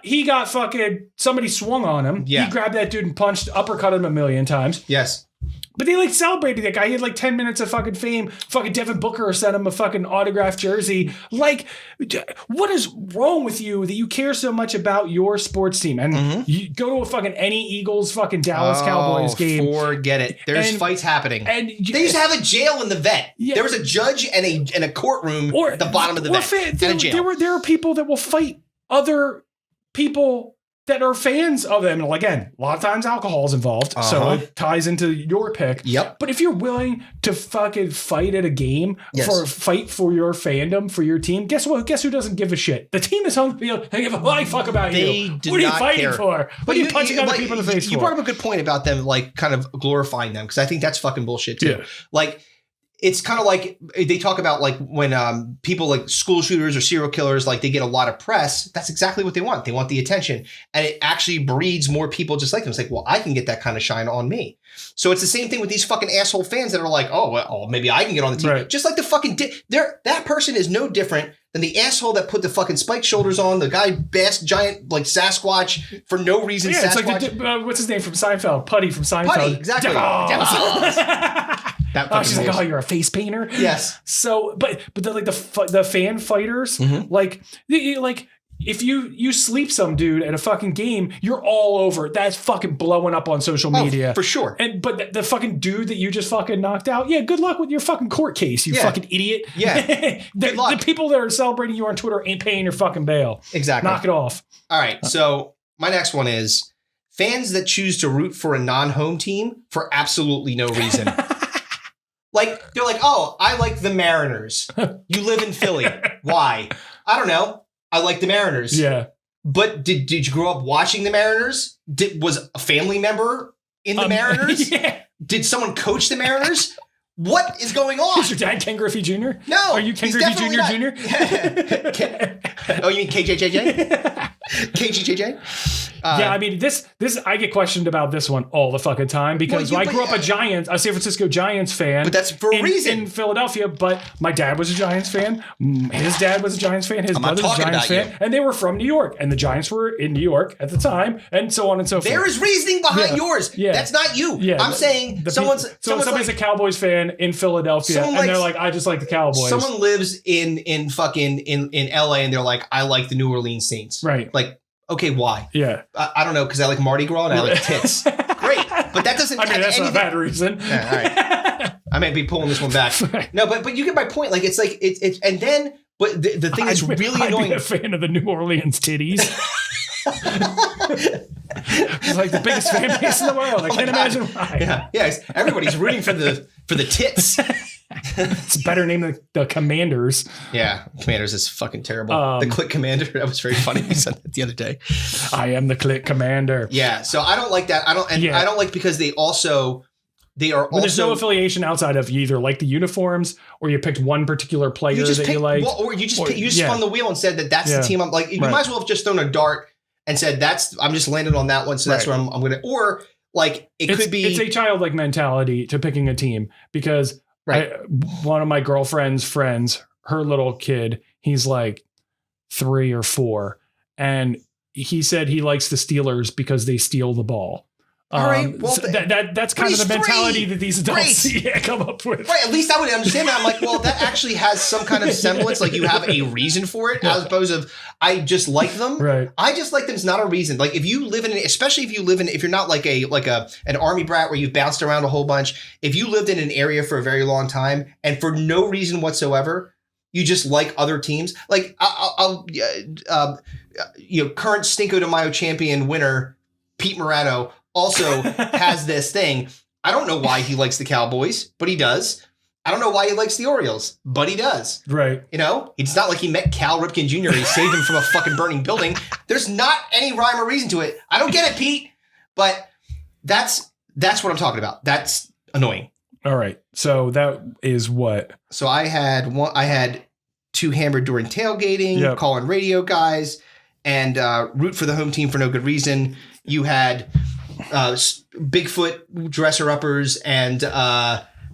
He got fucking, somebody swung on him. Yeah. He grabbed that dude and uppercut him a million times. Yes. But they like celebrated that guy. He had like 10 minutes of fucking fame. Fucking Devin Booker sent him a fucking autographed jersey. Like, what is wrong with you that you care so much about your sports team? And you go to a fucking any Eagles fucking Dallas Cowboys game. Forget it. There's fights happening. And they used to have a jail in the vet. Yeah. There was a judge and a courtroom at the bottom of the vet. And a jail. There are people that will fight other people that are fans of them. And again, a lot of times alcohol is involved. So it ties into your pick. Yep. But if you're willing to fucking fight at a game fight for your fandom, for your team, guess what? Guess who doesn't give a shit? The team is on the field. They give a flying fuck about you. What are you fighting for? What are you punching other people in the face for? You brought up a good point about them, like, kind of glorifying them, because I think that's fucking bullshit too. Yeah. Like, it's kind of like they talk about, like, when people like school shooters or serial killers, like, they get a lot of press. That's exactly what they want. They want the attention, and it actually breeds more people just like them. It's like, well, I can get that kind of shine on me. So it's the same thing with these fucking asshole fans that are like, oh, well, maybe I can get on the team. Right. Just like the fucking that person is no different than the asshole that put the fucking spike shoulders on, the guy giant like Sasquatch for no reason. Yeah, Sasquatch. it's like what's his name from Seinfeld? Putty from Seinfeld. Putty, exactly. She's like, oh, you're a face painter. Yes. So, but the fan fighters, like if you sleep some dude at a fucking game, you're all over it. That's fucking blowing up on social media for sure. But the fucking dude that you just fucking knocked out, yeah, good luck with your fucking court case, you fucking idiot. Yeah. The people that are celebrating you on Twitter ain't paying your fucking bail. Exactly. Knock it off. All right. So my next one is fans that choose to root for a non-home team for absolutely no reason. Like, they're like, oh, I like the Mariners. You live in Philly. Why? I don't know. I like the Mariners. Yeah. But did you grow up watching the Mariners? Was a family member in the Mariners? Yeah. Did someone coach the Mariners? What is going on? Is your dad Ken Griffey Jr.? No. Are you Ken Griffey Jr. Oh, you mean KJJJ? KGJJ? Yeah, I mean, this I get questioned about this one all the fucking time because I grew up a San Francisco Giants fan. But that's for a reason. In Philadelphia, but my dad was a Giants fan. His dad was a Giants fan. His brother was a Giants fan. And they were from New York. And the Giants were in New York at the time, and so on and so forth. There is reasoning behind yours. Yeah. That's not you. Yeah. I'm saying somebody's a Cowboys fan in Philadelphia, and they're like, I just like the Cowboys. Someone lives in LA, and they're like, I like the New Orleans Saints. Right. Like, okay, why? Yeah. I don't know, because I like Mardi Gras and I like tits. Great. But that doesn't that's anything. Not a bad reason. Yeah, all right. I may be pulling this one back. No, but you get my point. Like, it's like, it's and then, but the thing that's really annoying. I'm a fan of the New Orleans titties. It's like the biggest fan base in the world. I can't imagine why. Yeah. Everybody's rooting for the tits. It's a better name than the Commanders. Yeah, Commanders is fucking terrible. The Click Commander, that was very funny. You said that the other day. I am the Click Commander. Yeah, so I don't like that. I don't like because they are also. There's no affiliation outside of you either like the uniforms or you picked one particular player you like, or you just spun the wheel and said that's the team I'm like. You might as well have just thrown a dart and said I'm just landed on that one, so that's where I'm gonna. Or like it's a childlike mentality to picking a team because. Right. One of my girlfriend's friends, her little kid, he's like 3 or 4. And he said he likes the Steelers because they steal the ball. All right. Well, so that's kind of the mentality that these adults come up with. Right. At least I would understand that. I'm like, well, that actually has some kind of semblance. Like you have a reason for it, as opposed to I just like them. Right. I just like them. It's not a reason. Like if you live especially if you're not like an army brat where you've bounced around a whole bunch. If you lived in an area for a very long time and for no reason whatsoever, you just like other teams. Like current Cinco de Mayo champion winner Pete Morano also has this thing. I don't know why he likes the Cowboys, but he does. I don't know why he likes the Orioles, but he does. Right. You know, it's not like he met Cal Ripken Jr. He saved him from a fucking burning building. There's not any rhyme or reason to it. I don't get it, Pete. But that's what I'm talking about. That's annoying. All right. So that is what? So I had 2 hammered during tailgating, calling radio guys, and root for the home team for no good reason. You had Bigfoot dresser uppers and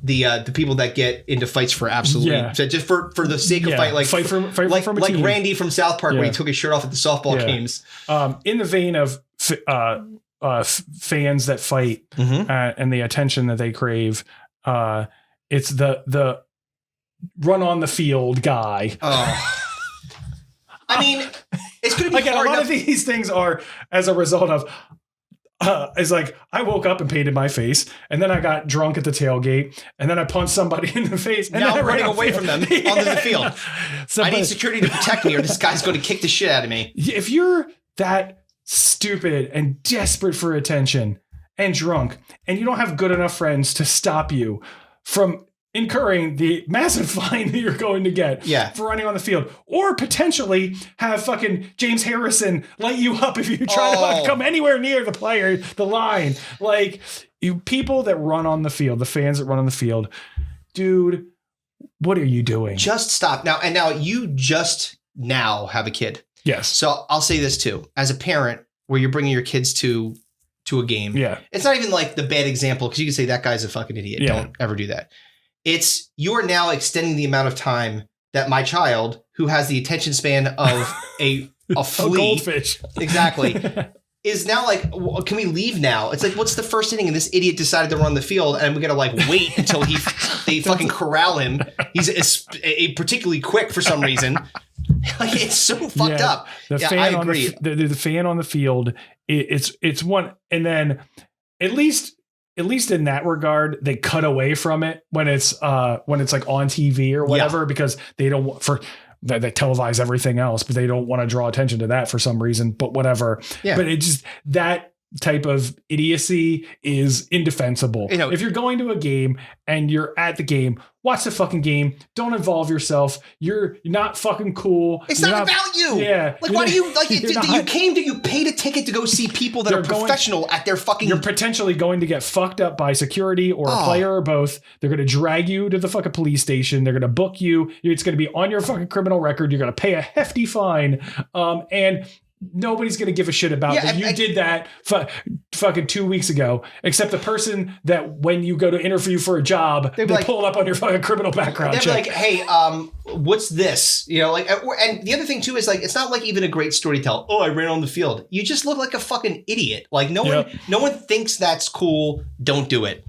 the people that get into fights for absolutely so just for the sake of fight, like fight from a like team. Randy from South Park when he took his shirt off at the softball games. In the vein of fans that fight and the attention that they crave, it's the run on the field guy. Oh. I mean, it's going to be again. hard A lot enough. of these things are as a result of. It's like I woke up and painted my face, and then I got drunk at the tailgate, and then I punched somebody in the face, and now then I'm running away from them onto the field. I need security to protect me, or this guy's going to kick the shit out of me. If you're that stupid and desperate for attention and drunk, and you don't have good enough friends to stop you from incurring the massive fine that you're going to get for running on the field, or potentially have fucking James Harrison light you up if you try to come anywhere near the line. Like, you people that run on the field, the fans that run on the field, dude, what are you doing? Just stop. Now you just now have a kid. Yes. So I'll say this too. As a parent, where you're bringing your kids to a game, it's not even like the bad example, because you can say that guy's a fucking idiot. Yeah. Don't ever do that. It's you are now extending the amount of time that my child, who has the attention span of a flea, a goldfish, exactly, is now like, can we leave now? It's like, what's the first inning? And this idiot decided to run the field, and we got to like wait until they fucking corral him. He's a particularly quick for some reason. Like, it's so fucked up. I agree. The fan on the field, it's one, and then at least in that regard, they cut away from it when it's like on TV or whatever, because they don't they televise everything else, but they don't want to draw attention to that for some reason, but whatever. Yeah. But it just, that type of idiocy is indefensible. You know, if you're going to a game and you're at the game, watch the fucking game. Don't involve yourself. You're not fucking cool. It's not about you. Yeah. Like, why do you like? You paid a ticket to go see people that are professional at their fucking. You're potentially going to get fucked up by security or a player or both. They're going to drag you to the fucking police station. They're going to book you. It's going to be on your fucking criminal record. You're going to pay a hefty fine. And nobody's going to give a shit about that. You did that fucking 2 weeks ago, except the person that when you go to interview for a job, they pull it up on your fucking criminal background check. They're like, hey, what's this? You know, like, and the other thing too is like, it's not like even a great story to tell. Oh, I ran on the field. You just look like a fucking idiot. Like no one thinks that's cool. Don't do it.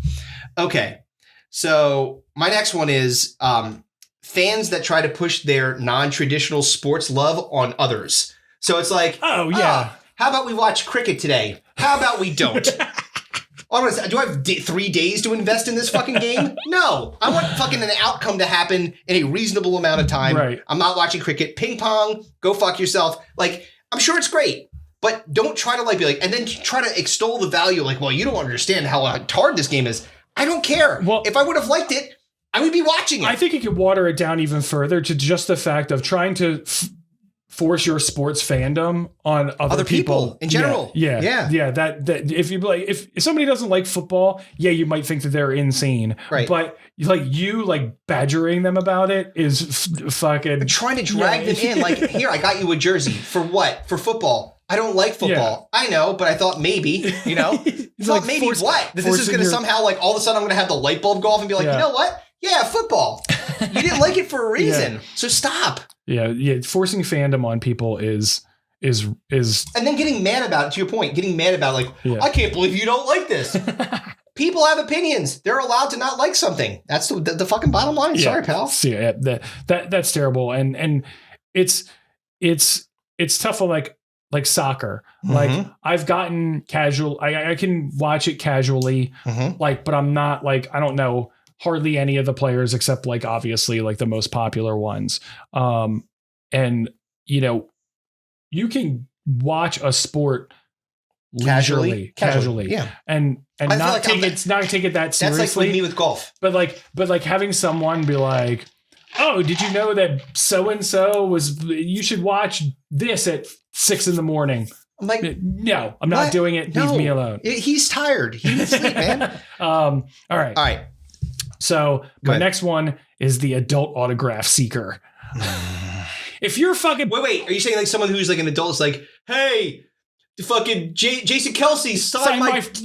Okay. So my next one is fans that try to push their non-traditional sports love on others. So it's like, how about we watch cricket today? How about we don't? Do I have 3 days to invest in this fucking game? No. I want fucking an outcome to happen in a reasonable amount of time. Right. I'm not watching cricket. Ping pong, go fuck yourself. Like, I'm sure it's great, but don't try to like be like, and then try to extol the value. Like, well, you don't understand how hard this game is. I don't care. Well, if I would have liked it, I would be watching it. I think you could water it down even further to just the fact of trying to force your sports fandom on other people in general. Yeah. That if you like, if somebody doesn't like football, you might think that they're insane. Right. But like badgering them about it is fucking. But trying to drag them in. Like, here, I got you a jersey for what? For football. I don't like football. I know, but I thought maybe, you know, like maybe what? That this is going to somehow like all of a sudden I'm going to have the light bulb go off and be like, you know what? Yeah, football. You didn't like it for a reason. So stop. Yeah. Forcing fandom on people is and then getting mad about it, to your point, getting mad about I can't believe you don't like this. People have opinions. They're allowed to not like something. That's the fucking bottom line. Sorry, pal. Yeah, that's terrible. And it's tough on like soccer. Mm-hmm. Like I've gotten casual. I can watch it casually, but I'm not like, I don't know hardly any of the players except like obviously like the most popular ones. And you know, you can watch a sport casually. Yeah. And and not take it that seriously. That's like with me with golf. But like having someone be like, oh, did you know that so-and-so you should watch this at 6 a.m. I'm like, no, I'm not doing it. Leave me alone. He's tired. He needs sleep, man. All right. So my next one is the adult autograph seeker. If you're fucking wait, are you saying like someone who's like an adult is like, hey, fucking Jason Kelsey, sign my tits,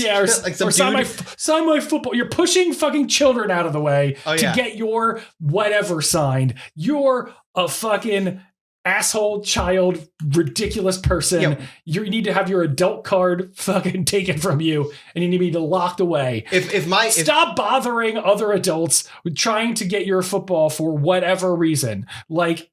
yeah, or, like or sign my football. You're pushing fucking children out of the way to get your whatever signed. You're a fucking asshole, child, ridiculous person. Yep. You need to have your adult card fucking taken from you, and you need to be locked away. Stop bothering other adults with trying to get your football for whatever reason. Like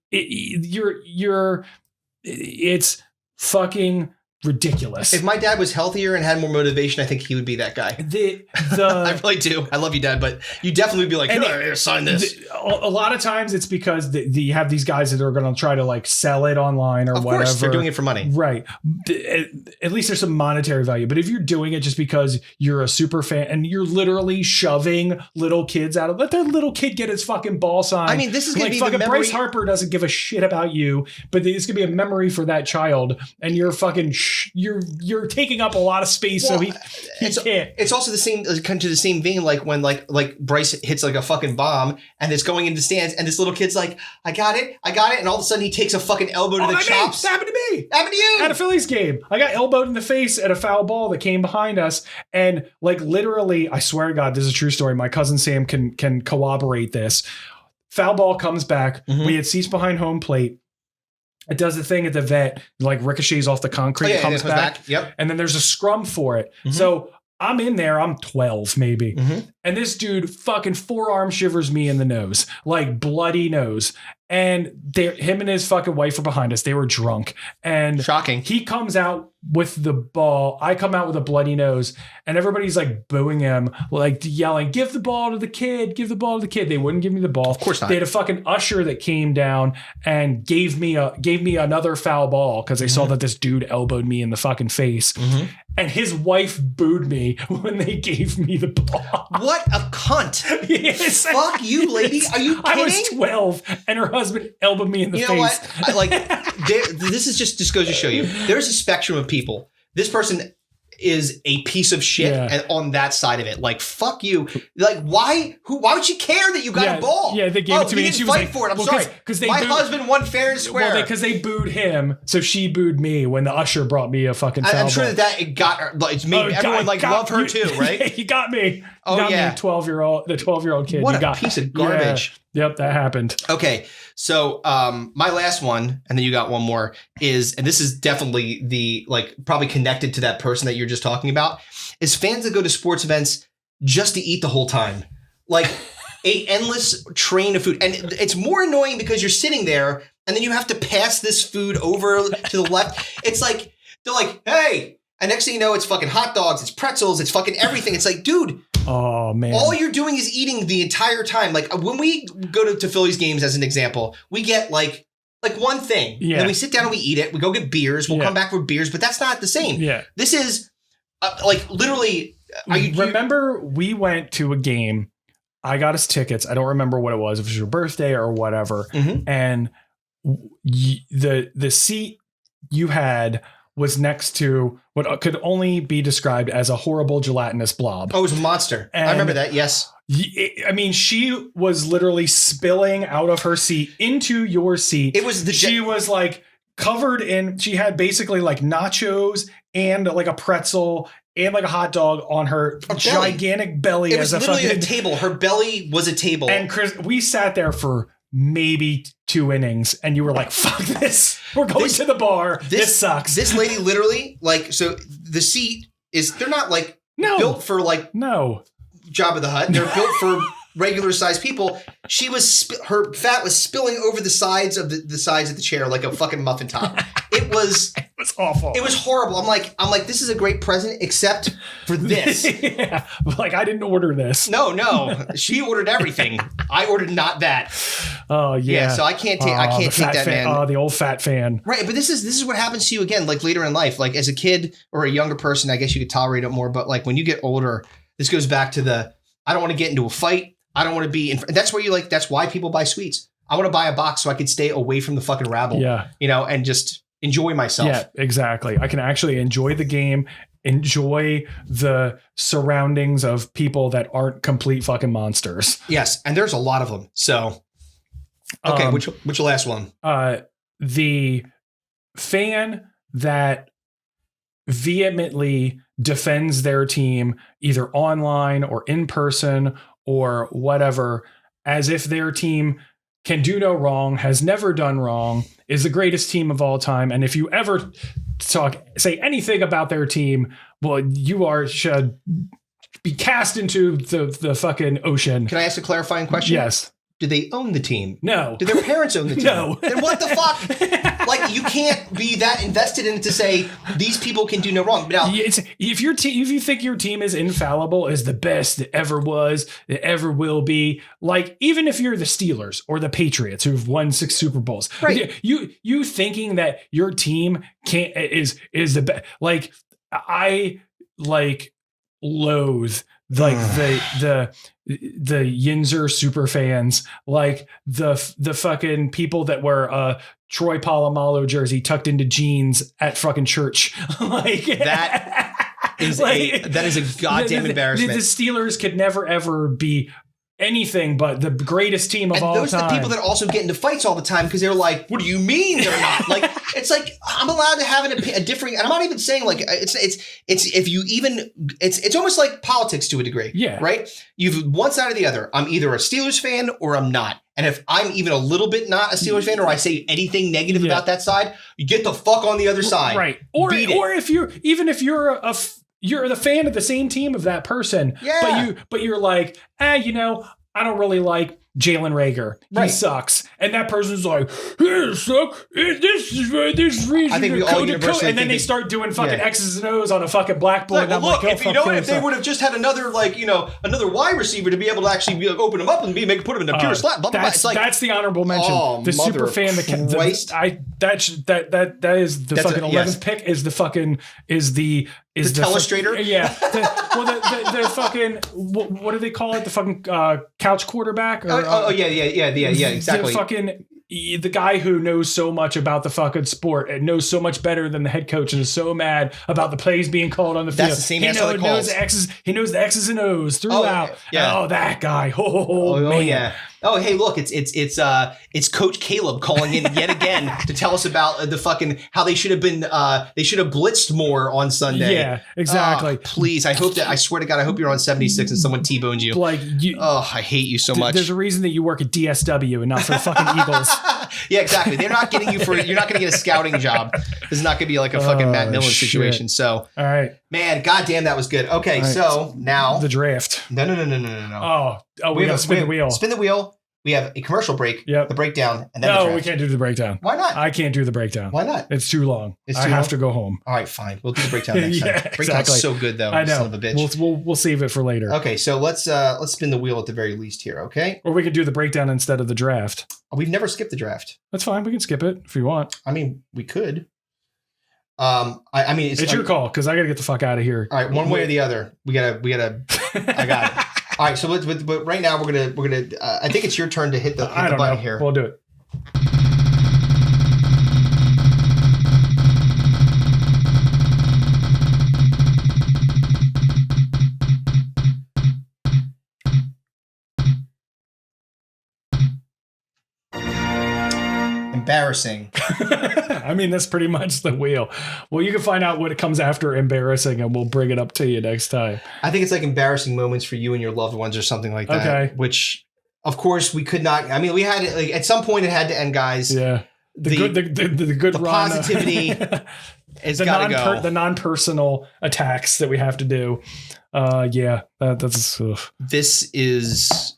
it's fucking ridiculous. If my dad was healthier and had more motivation, I think he would be that guy. I really do. I love you, Dad, but you definitely would be like, here, sign this. A lot of times it's because you have these guys that are going to try to like sell it online or whatever. Of course, they're doing it for money. Right. At least there's some monetary value. But if you're doing it just because you're a super fan and you're literally shoving little kids out of, let that little kid get his fucking ball signed. I mean, this is going to be fucking the memory. Bryce Harper doesn't give a shit about you, but it's going to be a memory for that child. And you're fucking you're taking up a lot of space, so he can't. It's also the same, kind of the same vein, like when like Bryce hits like a fucking bomb and it's going into stands, and this little kid's like, I got it, and all of a sudden he takes a fucking elbow to the chops. That happened to me. Happened to you at a Phillies game. I got elbowed in the face at a foul ball that came behind us, and like literally, I swear to God, this is a true story. My cousin Sam can corroborate this. Foul ball comes back. We had seats behind home plate. It does the thing at the vet, like ricochets off the concrete, comes back. Yep. And then there's a scrum for it. So I'm in there, I'm 12 maybe. And this dude fucking forearm shivers me in the nose, like bloody nose. And him and his fucking wife are behind us. They were drunk. And shocking. He comes out with the ball. I come out with a bloody nose. And everybody's like booing him, like yelling, give the ball to the kid, give the ball to the kid. They wouldn't give me the ball. Of course not. They had a fucking usher that came down and gave me another foul ball because they saw that this dude elbowed me in the fucking face. And his wife booed me when they gave me the ball. What a cunt. Yes. Fuck you, lady. Are you kidding? I was 12 and her husband elbowed me in the face. You know what? This is just goes to show you. There's a spectrum of people. This person is a piece of shit and on that side of it. Like, fuck you. Like, why would you care that you got a ball? Yeah, they gave it to me and she was fight like, for it. I'm sorry. Because my husband won fair and square. Well, because they booed him, so she booed me when the usher brought me a fucking foul I'm sure ball. that it got her. It's made everyone love her too, right? Yeah, you got me. Oh, got yeah. Me, the 12-year-old kid. What a piece of garbage. Yeah. Yep, that happened. Okay, so my last one, and then you got one more, and this is definitely the, like, probably connected to that person that you're just talking about, is fans that go to sports events just to eat the whole time. Like, a endless train of food. And it's more annoying because you're sitting there, and then you have to pass this food over to the left. It's like, they're like, hey, and next thing you know, it's fucking hot dogs, it's pretzels, it's fucking everything. It's like, dude. Oh, man. All you're doing is eating the entire time. Like, when we go to Phillies games, as an example, we get like one thing. Yeah. Then we sit down and we eat it. We go get beers. We'll come back for beers, but that's not the same. Yeah. This is like literally. Remember, we went to a game. I got us tickets. I don't remember what it was. If it was your birthday or whatever. And the seat you had was next to what could only be described as a horrible gelatinous blob. Oh, it was a monster. I remember that. Yes. I mean, she was literally spilling out of her seat into your seat. It was she was like covered in, she had basically like nachos and like a pretzel and like a hot dog on her gigantic belly. It was literally a table. Her belly was a table. And Chris, we sat there for maybe 2 innings and you were like, fuck this. We're going to the bar. This sucks. This lady literally, like, so the seat is, they're not like built for like Jabba the Hutt. They're built for regular sized people, she was her fat was spilling over the sides of the sides of the chair like a fucking muffin top. It was awful. It was horrible. I'm like, this is a great present except for this. Yeah. Like, I didn't order this. No. She ordered everything. I ordered not that. Oh yeah. So I can't take that, man. Oh, the old fat fan. Right, but this is what happens to you again, like later in life. Like as a kid or a younger person, I guess you could tolerate it more. But like when you get older, this goes back to I don't want to get into a fight. I don't want to be that's where that's why people buy sweets. I want to buy a box so I could stay away from the fucking rabble. Yeah. And just enjoy myself. Yeah, exactly. I can actually enjoy the game, enjoy the surroundings of people that aren't complete fucking monsters. Yes, and there's a lot of them. So, okay, which the last one? The fan that vehemently defends their team either online or in person or whatever, as if their team can do no wrong, has never done wrong, is the greatest team of all time. And if you ever say anything about their team, well, should be cast into the fucking ocean. Can I ask a clarifying question? Yes. Do they own the team? No. Do their parents own the team? No. Then what the fuck? Like, you can't be that invested in it to say these people can do no wrong. Now, if you think your team is infallible, is the best that ever was, that ever will be, like even if you're the Steelers or the Patriots who've won 6 Super Bowls, right? You thinking that your team is the best? Like I loathe the Yinzer super fans, like the fucking people that wear Troy Polamalu jersey tucked into jeans at fucking church. Like that is a goddamn embarrassment. The Steelers could never ever be anything but the greatest team of all time. Those are the people that also get into fights all the time because they're like, what do you mean they're not? Like, it's like, I'm allowed to have a different, and I'm not even saying like, it's almost like politics to a degree. Yeah. Right? You've one side or the other. I'm either a Steelers fan or I'm not. And if I'm even a little bit not a Steelers fan or I say anything negative about that side, you get the fuck on the other side. Right. Or if you're the fan of the same team of that person, but you're like, I don't really like Jalen Reagor. He sucks. And that person's like, he sucks. This reason. I think we all universally and then they start doing fucking X's and O's on a fucking blackboard. Like, well, look, if they would have just had another wide receiver to be able to actually open them up and put them in a pure slot. Blah, blah, blah. It's like, that's the honorable mention. Oh, the super fan that is the fucking 11th pick is the fucking the telestrator? Yeah. The fucking, what do they call it? The fucking couch quarterback? Exactly. The guy who knows so much about the fucking sport and knows so much better than the head coach and is so mad about the plays being called on the field. That's the same asshole that calls. He knows the X's and O's throughout. That guy. Man. Yeah. Oh, hey, look, it's Coach Caleb calling in yet again to tell us about the fucking how they should have blitzed more on Sunday. Yeah, exactly. Please, I swear to God, I hope you're on 76 and someone T-boned you. Like I hate you so much. There's a reason that you work at DSW and not for the fucking Eagles. Yeah, exactly. They're not getting you're not going to get a scouting job. This is not going to be like a fucking Matt Millen situation. So, all right, man, goddamn, that was good. Okay, so now the draft. No. We got to spin the wheel. Spin the wheel. We have a commercial break, the breakdown, and then the draft. We can't do the breakdown. Why not? I can't do the breakdown. Why not? It's too long. I have to go home. All right, fine. We'll do the breakdown next time. Breakdown's so good, though. I know. Son of a bitch. We'll save it for later. Okay, so let's spin the wheel at the very least here, okay? Or we could do the breakdown instead of the draft. We've never skipped the draft. That's fine. We can skip it if you want. I mean, we could. It's your call because I got to get the fuck out of here. All right, one way or the other. We gotta. I got it. All right, so but right now we're gonna. I think it's your turn to hit the button here. We'll do it. Embarrassing. I mean, that's pretty much the wheel. Well, you can find out what it comes after embarrassing, and we'll bring it up to you next time. I think it's like embarrassing moments for you and your loved ones or something like that. Okay. Which, of course, we could not. I mean, we had like at some point it had to end, guys. Yeah. The good the run. Positivity is gotta go. The non-personal attacks that we have to do. That's. Ugh. This is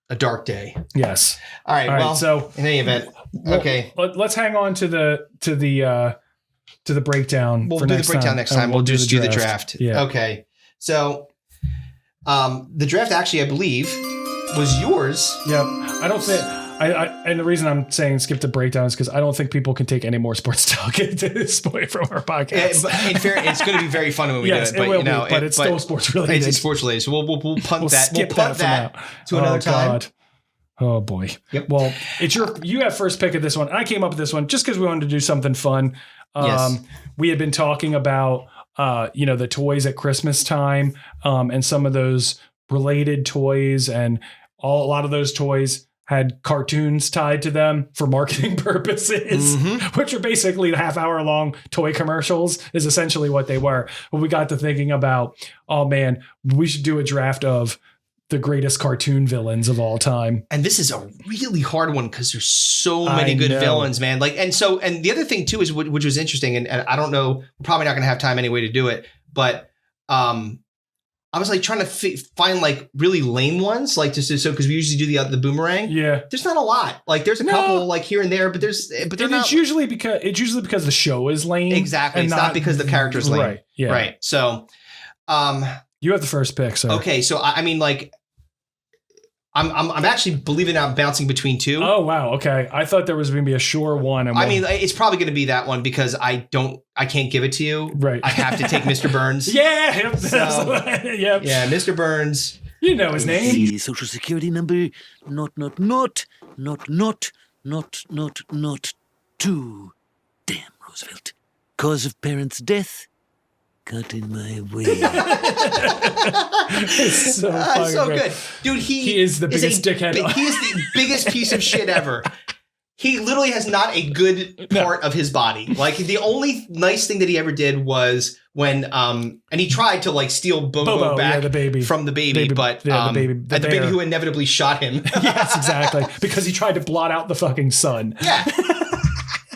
a dark day. Yes. All right. Well, so in any event, okay. Let's hang on to the breakdown. We'll do the breakdown next time. We'll just do the draft. Yeah. Okay. So, the draft actually, I believe, was yours. Yep. I don't think. And the reason I'm saying skip the breakdown is because I don't think people can take any more sports talk at this point from our podcast. In fair, it's going to be very fun when we do it. But, but it's still sports related. It's sports related. So we'll punt that. We'll punt that to another time. God. Oh boy. Yep. Well, you have first pick of this one. I came up with this one just because we wanted to do something fun. Yes. We had been talking about the toys at Christmas time, and some of those related toys, and a lot of those toys had cartoons tied to them for marketing purposes, which are basically half-hour-long toy commercials is essentially what they were. But we got to thinking about, oh man, we should do a draft of the greatest cartoon villains of all time. And this is a really hard one because there's so many good villains, man. And the other thing too is which was interesting, and I don't know, we're probably not going to have time anyway to do it, but I was like trying to find like really lame ones, like just so because we usually do the boomerang. Yeah, there's not a lot. Like there's a couple like here and there, but they're not. It's usually because the show is lame. Exactly, it's not because the character's lame. Right. Yeah. Right. So, you have the first pick. So okay. So I mean, like, I'm actually, believe it or not, bouncing between two. Oh wow. Okay. I thought there was going to be a sure one. I mean, it's probably going to be that one because I can't give it to you. Right. I have to take Mr. Burns. Yeah. So, yep. Yeah, Mr. Burns. You know his name. The social security number, not 2. Damn, Roosevelt. Cause of parents' death, got in my way. It's so fucking so great. good. Dude, he is the biggest dickhead. He is the biggest piece of shit ever. He literally has not a good part of his body. Like the only nice thing that he ever did was when and he tried to like steal Bobo back the baby. From the baby, but the baby who inevitably shot him. Yes, exactly. Because he tried to blot out the fucking sun. Yeah.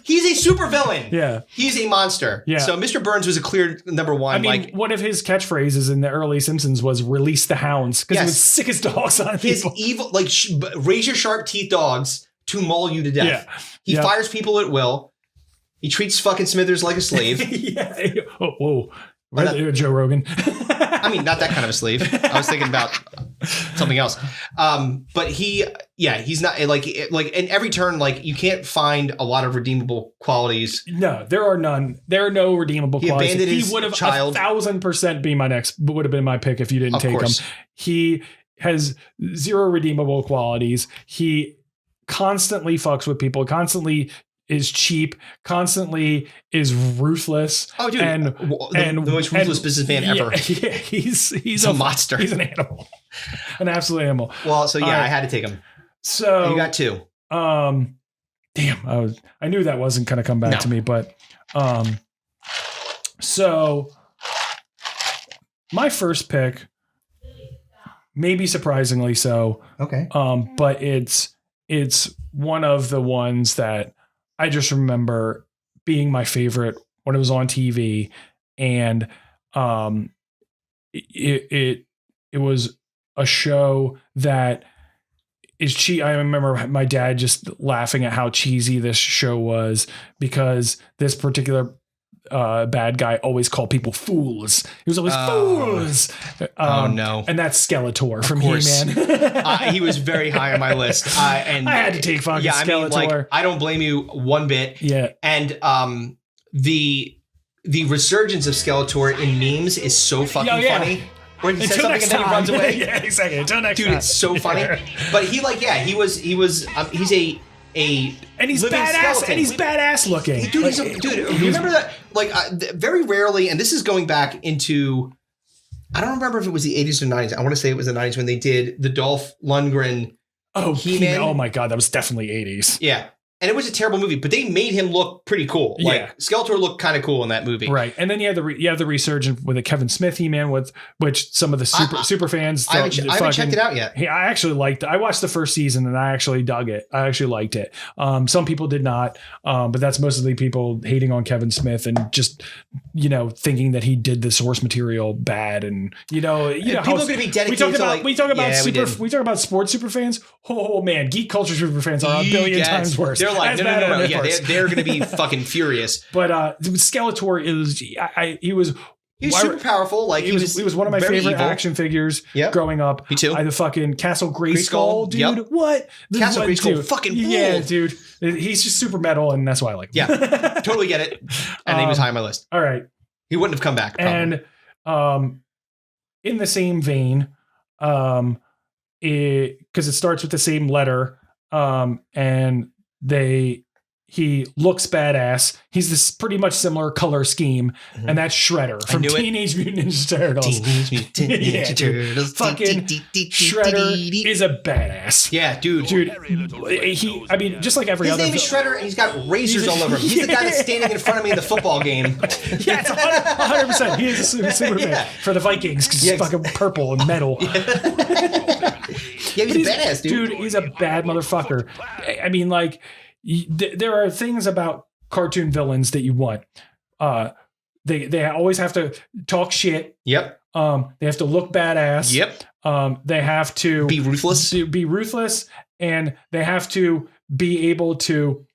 He's a super villain. Yeah. He's a monster. Yeah. So Mr. Burns was a clear number one. I mean, one of his catchphrases in the early Simpsons was "Release the hounds" because he was sick as dogs on his people. evil, like razor sharp teeth dogs to maul you to death. Yeah. He fires people at will. He treats fucking Smithers like a slave. Yeah. Oh, whoa. Joe Rogan. I mean, not that kind of a slave. I was thinking about something else. But he's not like in every turn, like you can't find a lot of redeemable qualities. No, there are none. There are no redeemable qualities. He would have 1,000% would have been my pick if you didn't take him. He has 0 redeemable qualities. He constantly fucks with people, constantly is cheap, constantly is ruthless. Oh, dude. And the most ruthless businessman ever. Yeah, he's a monster. He's an animal. An absolute animal. Well, so I had to take him. So you got 2. Damn, I knew that wasn't gonna come back to me, but so my first pick, maybe surprisingly so. Okay. But it's one of the ones that I just remember being my favorite when it was on TV, and it was a show that is cheap. I remember my dad just laughing at how cheesy this show was because this particular bad guy always called people fools. He was always fools. Oh no! And that's Skeletor from He-Man. He was very high on my list. And I had to take fucking Skeletor. I mean, I don't blame you one bit. Yeah. And the resurgence of Skeletor in memes is so fucking funny. When he says something and then he runs away. Yeah, exactly. Until next time. Dude, it's so funny. But he's and he's badass skeleton. And he's badass looking. Dude, remember that? Like very rarely, and this is going back into, I don't remember if it was the 80s or 90s. I want to say it was the 90s when they did the Dolph Lundgren. He-Man. Oh my God, that was definitely 80s. Yeah. And it was a terrible movie, but they made him look pretty cool. Like Skeletor looked kind of cool in that movie, right? And then you have the resurgence with the Kevin Smith He-Man, with which some of the super fans. I haven't checked it out yet. I actually liked it. I watched the first season and I actually dug it. I actually liked it. Some people did not, but that's mostly people hating on Kevin Smith and just thinking that he did the source material bad, and people are going to be dedicated. We talk about sports super fans. Oh man, geek culture super fans are a billion times worse. They're like, no. Yeah, they're going to be fucking furious. But Skeletor he was super powerful. Like he was one of my favorite action figures growing up. Me too. The fucking Castle Grayskull, dude. Yep. What? Castle Grayskull, fucking cool. Yeah, dude. He's just super metal, and that's why I like him. Yeah, totally get it. And he was high on my list. All right. He wouldn't have come back. Probably. And in the same vein, because it starts with the same letter, and he looks badass. He's this pretty much similar color scheme, and that's Shredder from Teenage Mutant Ninja Turtles. Teenage Mutant Ninja Turtles. Fucking Shredder is a badass. Yeah, dude. Just like every other. His name is Shredder, and he's got razors all over him. He's the guy that's standing in front of me in the football game. Yeah, it's 100%. He is a Superman for the Vikings because he's fucking purple and metal. Yeah, he's a badass, dude. Dude, he's a bad motherfucker. I mean, like. There are things about cartoon villains that you want. They always have to talk shit. Yep. They have to look badass. Yep. They have to be ruthless. And they have to be able to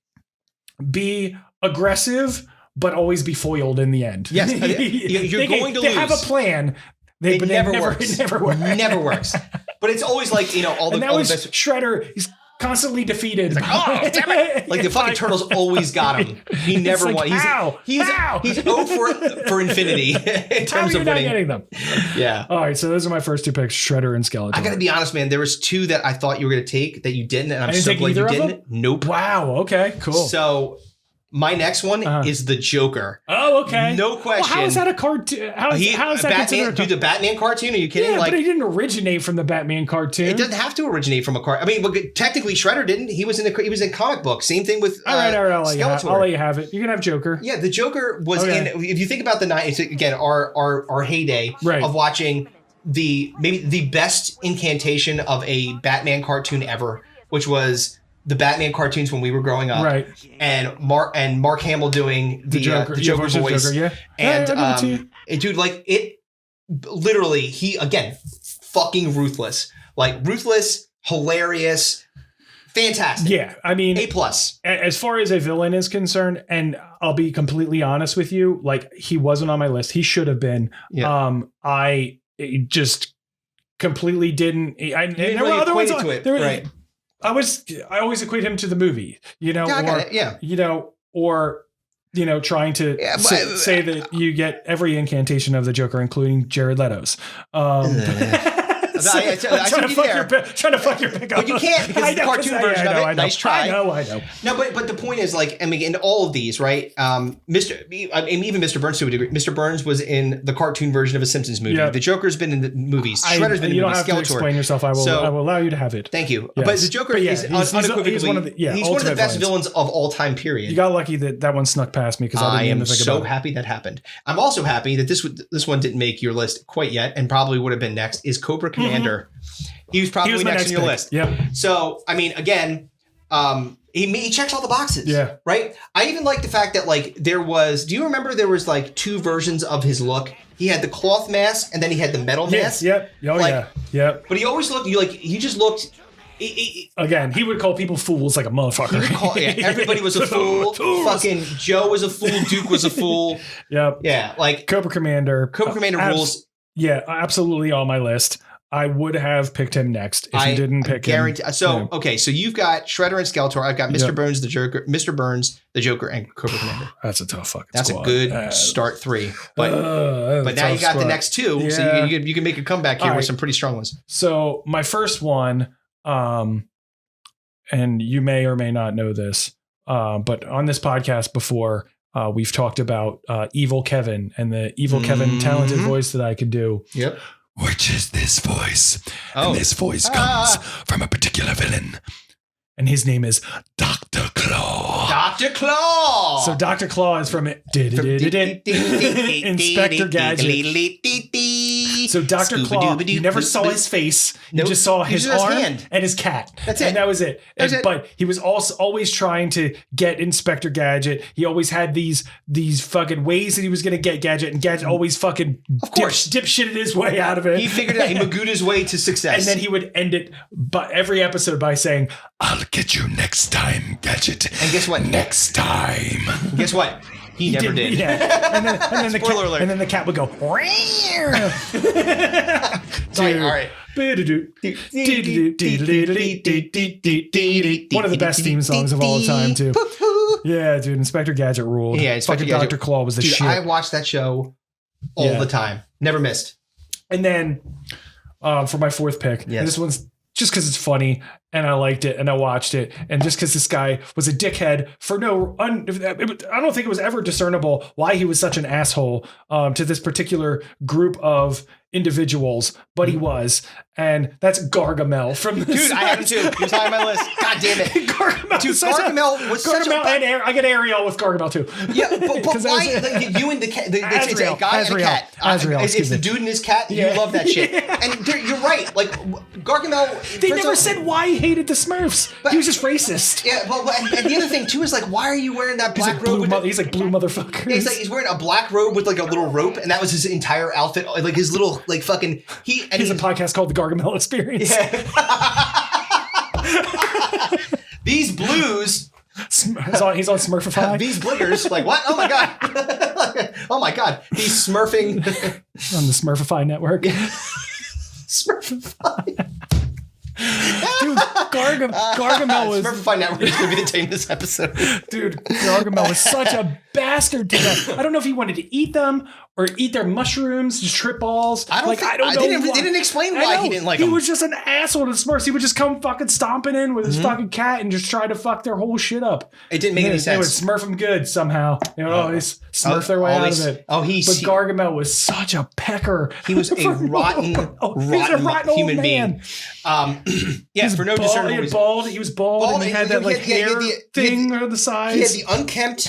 be aggressive, but always be foiled in the end. Yes. You're going to lose. They have a plan. It never works. Never works. But it's always like, all the best. Shredder. He's constantly defeated. He's like, oh, damn it. Like the fucking turtles always got him. He never won. He's 0 for infinity in terms of winning. Not getting them? Yeah. All right. So those are my first two picks: Shredder and Skeletor. I got to be honest, man. There was two that I thought you were going to take that you didn't, and I'm so glad you didn't. Nope. Wow. Okay. Cool. So my next one is the Joker. Oh, okay. No question. Well, how is that a cartoon? How is that Batman? Dude, the Batman cartoon? Are you kidding? Yeah, but he didn't originate from the Batman cartoon. It doesn't have to originate from a cartoon. I mean, technically, Shredder didn't. He was in comic book. Same thing with all right. I'll Skeletor. let you have it. You can have Joker. Yeah, the Joker was in. If you think about the 90s, again, our heyday of watching maybe the best incantation of a Batman cartoon ever, which was the Batman cartoons when we were growing up, right? And Mark Hamill doing the Joker voice, Joker, and dude, like it, literally, he again, fucking ruthless, hilarious, fantastic. Yeah, I mean, A+. As far as a villain is concerned, and I'll be completely honest with you, like he wasn't on my list. He should have been. Yeah. I just completely didn't. I never really equated to it, right? I always equate him to the movie, or trying to say that you get every incantation of the Joker, including Jared Leto's. Trying to fuck your pick up. But you can't because it's the cartoon version of it. Nice try. I know. No, but the point is, like, I mean, in all of these, right? Even Mr. Burns to a degree. Mr. Burns was in the cartoon version of a Simpsons movie. Yeah. The Joker's been in the movies. Shredder's been in the movies. You don't have to explain yourself. I will allow you to have it. Thank you. Yes. But the Joker is unequivocally he's one of the best villains of all time. Period. You got lucky that one snuck past me because I am so happy that happened. I'm also happy that this one didn't make your list quite yet, and probably would have been next. Is Cobra Commander. He was probably next on your list. Yeah. So, I mean, again, he checks all the boxes. Yeah. Right? I even like the fact that, like, do you remember there was, like, two versions of his look? He had the cloth mask and then he had the metal mask. Yep. Oh, like, yeah. But he always looked, he just looked... Again, he would call people fools like a motherfucker. Everybody was a fool. Fucking Joe was a fool. Duke was a fool. Yep. Yeah, like... Cobra Commander rules. Yeah, absolutely on my list. I would have picked him next if you didn't pick him. So, okay, so you've got Shredder and Skeletor. I've got Mr. Burns, the Joker, and Cobra Commander. That's a tough fucking That's squad. A good start 3. But now you got the next 2, so you can make a comeback here with some pretty strong ones. So my first one, and you may or may not know this, but on this podcast before, we've talked about Evil Kevin and the Evil Kevin talented voice that I could do. Yep. Which is this voice. And this voice comes from a particular villain. and his name is Dr. Claw. Dr. Claw. So Dr. Claw is from Inspector Gadget. So Dr. Claw, you never saw his face. You just saw his arm and his cat. That's it. And that was it. But he was also always trying to get Inspector Gadget. He always had these fucking ways that he was going to get Gadget, and Gadget always fucking dipshitted his way out of it. He figured it out. He magooed his way to success. And then he would end it every episode by saying, "I'll get you next time, Gadget." And guess what? Next time. And guess what? He never did. Yeah. And then the cat, alert. and then the cat would go. All right. One of the best theme songs of all time, too. Yeah, dude. Inspector Gadget ruled. Yeah, Inspector Gadget. Dr. Claw was the shit. I watched that show all the time. Never missed. And then for my fourth pick, this one's just because it's funny and I liked it and I watched it, and just because this guy was a dickhead for I don't think it was ever discernible why he was such an asshole to this particular group of individuals, but he was, and that's Gargamel from the Dude, I had him too. He was high on my list. God damn it. Gargamel. Dude, Gargamel was such a... and I get Ariel with Gargamel too. Yeah, but why? Like, you and the cat, it's a guy and a cat. It's the dude and his cat. You love that shit. And you're right. Like, Gargamel... They never said why he hated the Smurfs. He was just racist. Yeah, and the other thing too is like, why are you wearing that black robe? He's like blue motherfucker. He's wearing a black robe with like a little rope, and that was his entire outfit. Like his little like fucking he has a podcast called The Gargamel Experience. Yeah. These blues. He's on Smurfify. These bliggers, like what? Oh my god! Oh my god! He's smurfing on the Smurfify network. Smurfify. Dude, Gargamel was... Smurfify Network is going to be the name of this episode. Dude, Gargamel was such a bastard to them. I don't know if he wanted to eat them or eat their mushrooms, just trip balls. I don't know. They didn't explain why he didn't like them. He was just an asshole to Smurfs. He would just come fucking stomping in with his fucking cat and just try to fuck their whole shit up. It didn't make any sense. They would smurf them good somehow. They smurf their way out of it. But Gargamel was such a pecker. He was a rotten human being. Yes, for no discernible reason. He was bald, and he had that like hair thing on the sides. He had the unkempt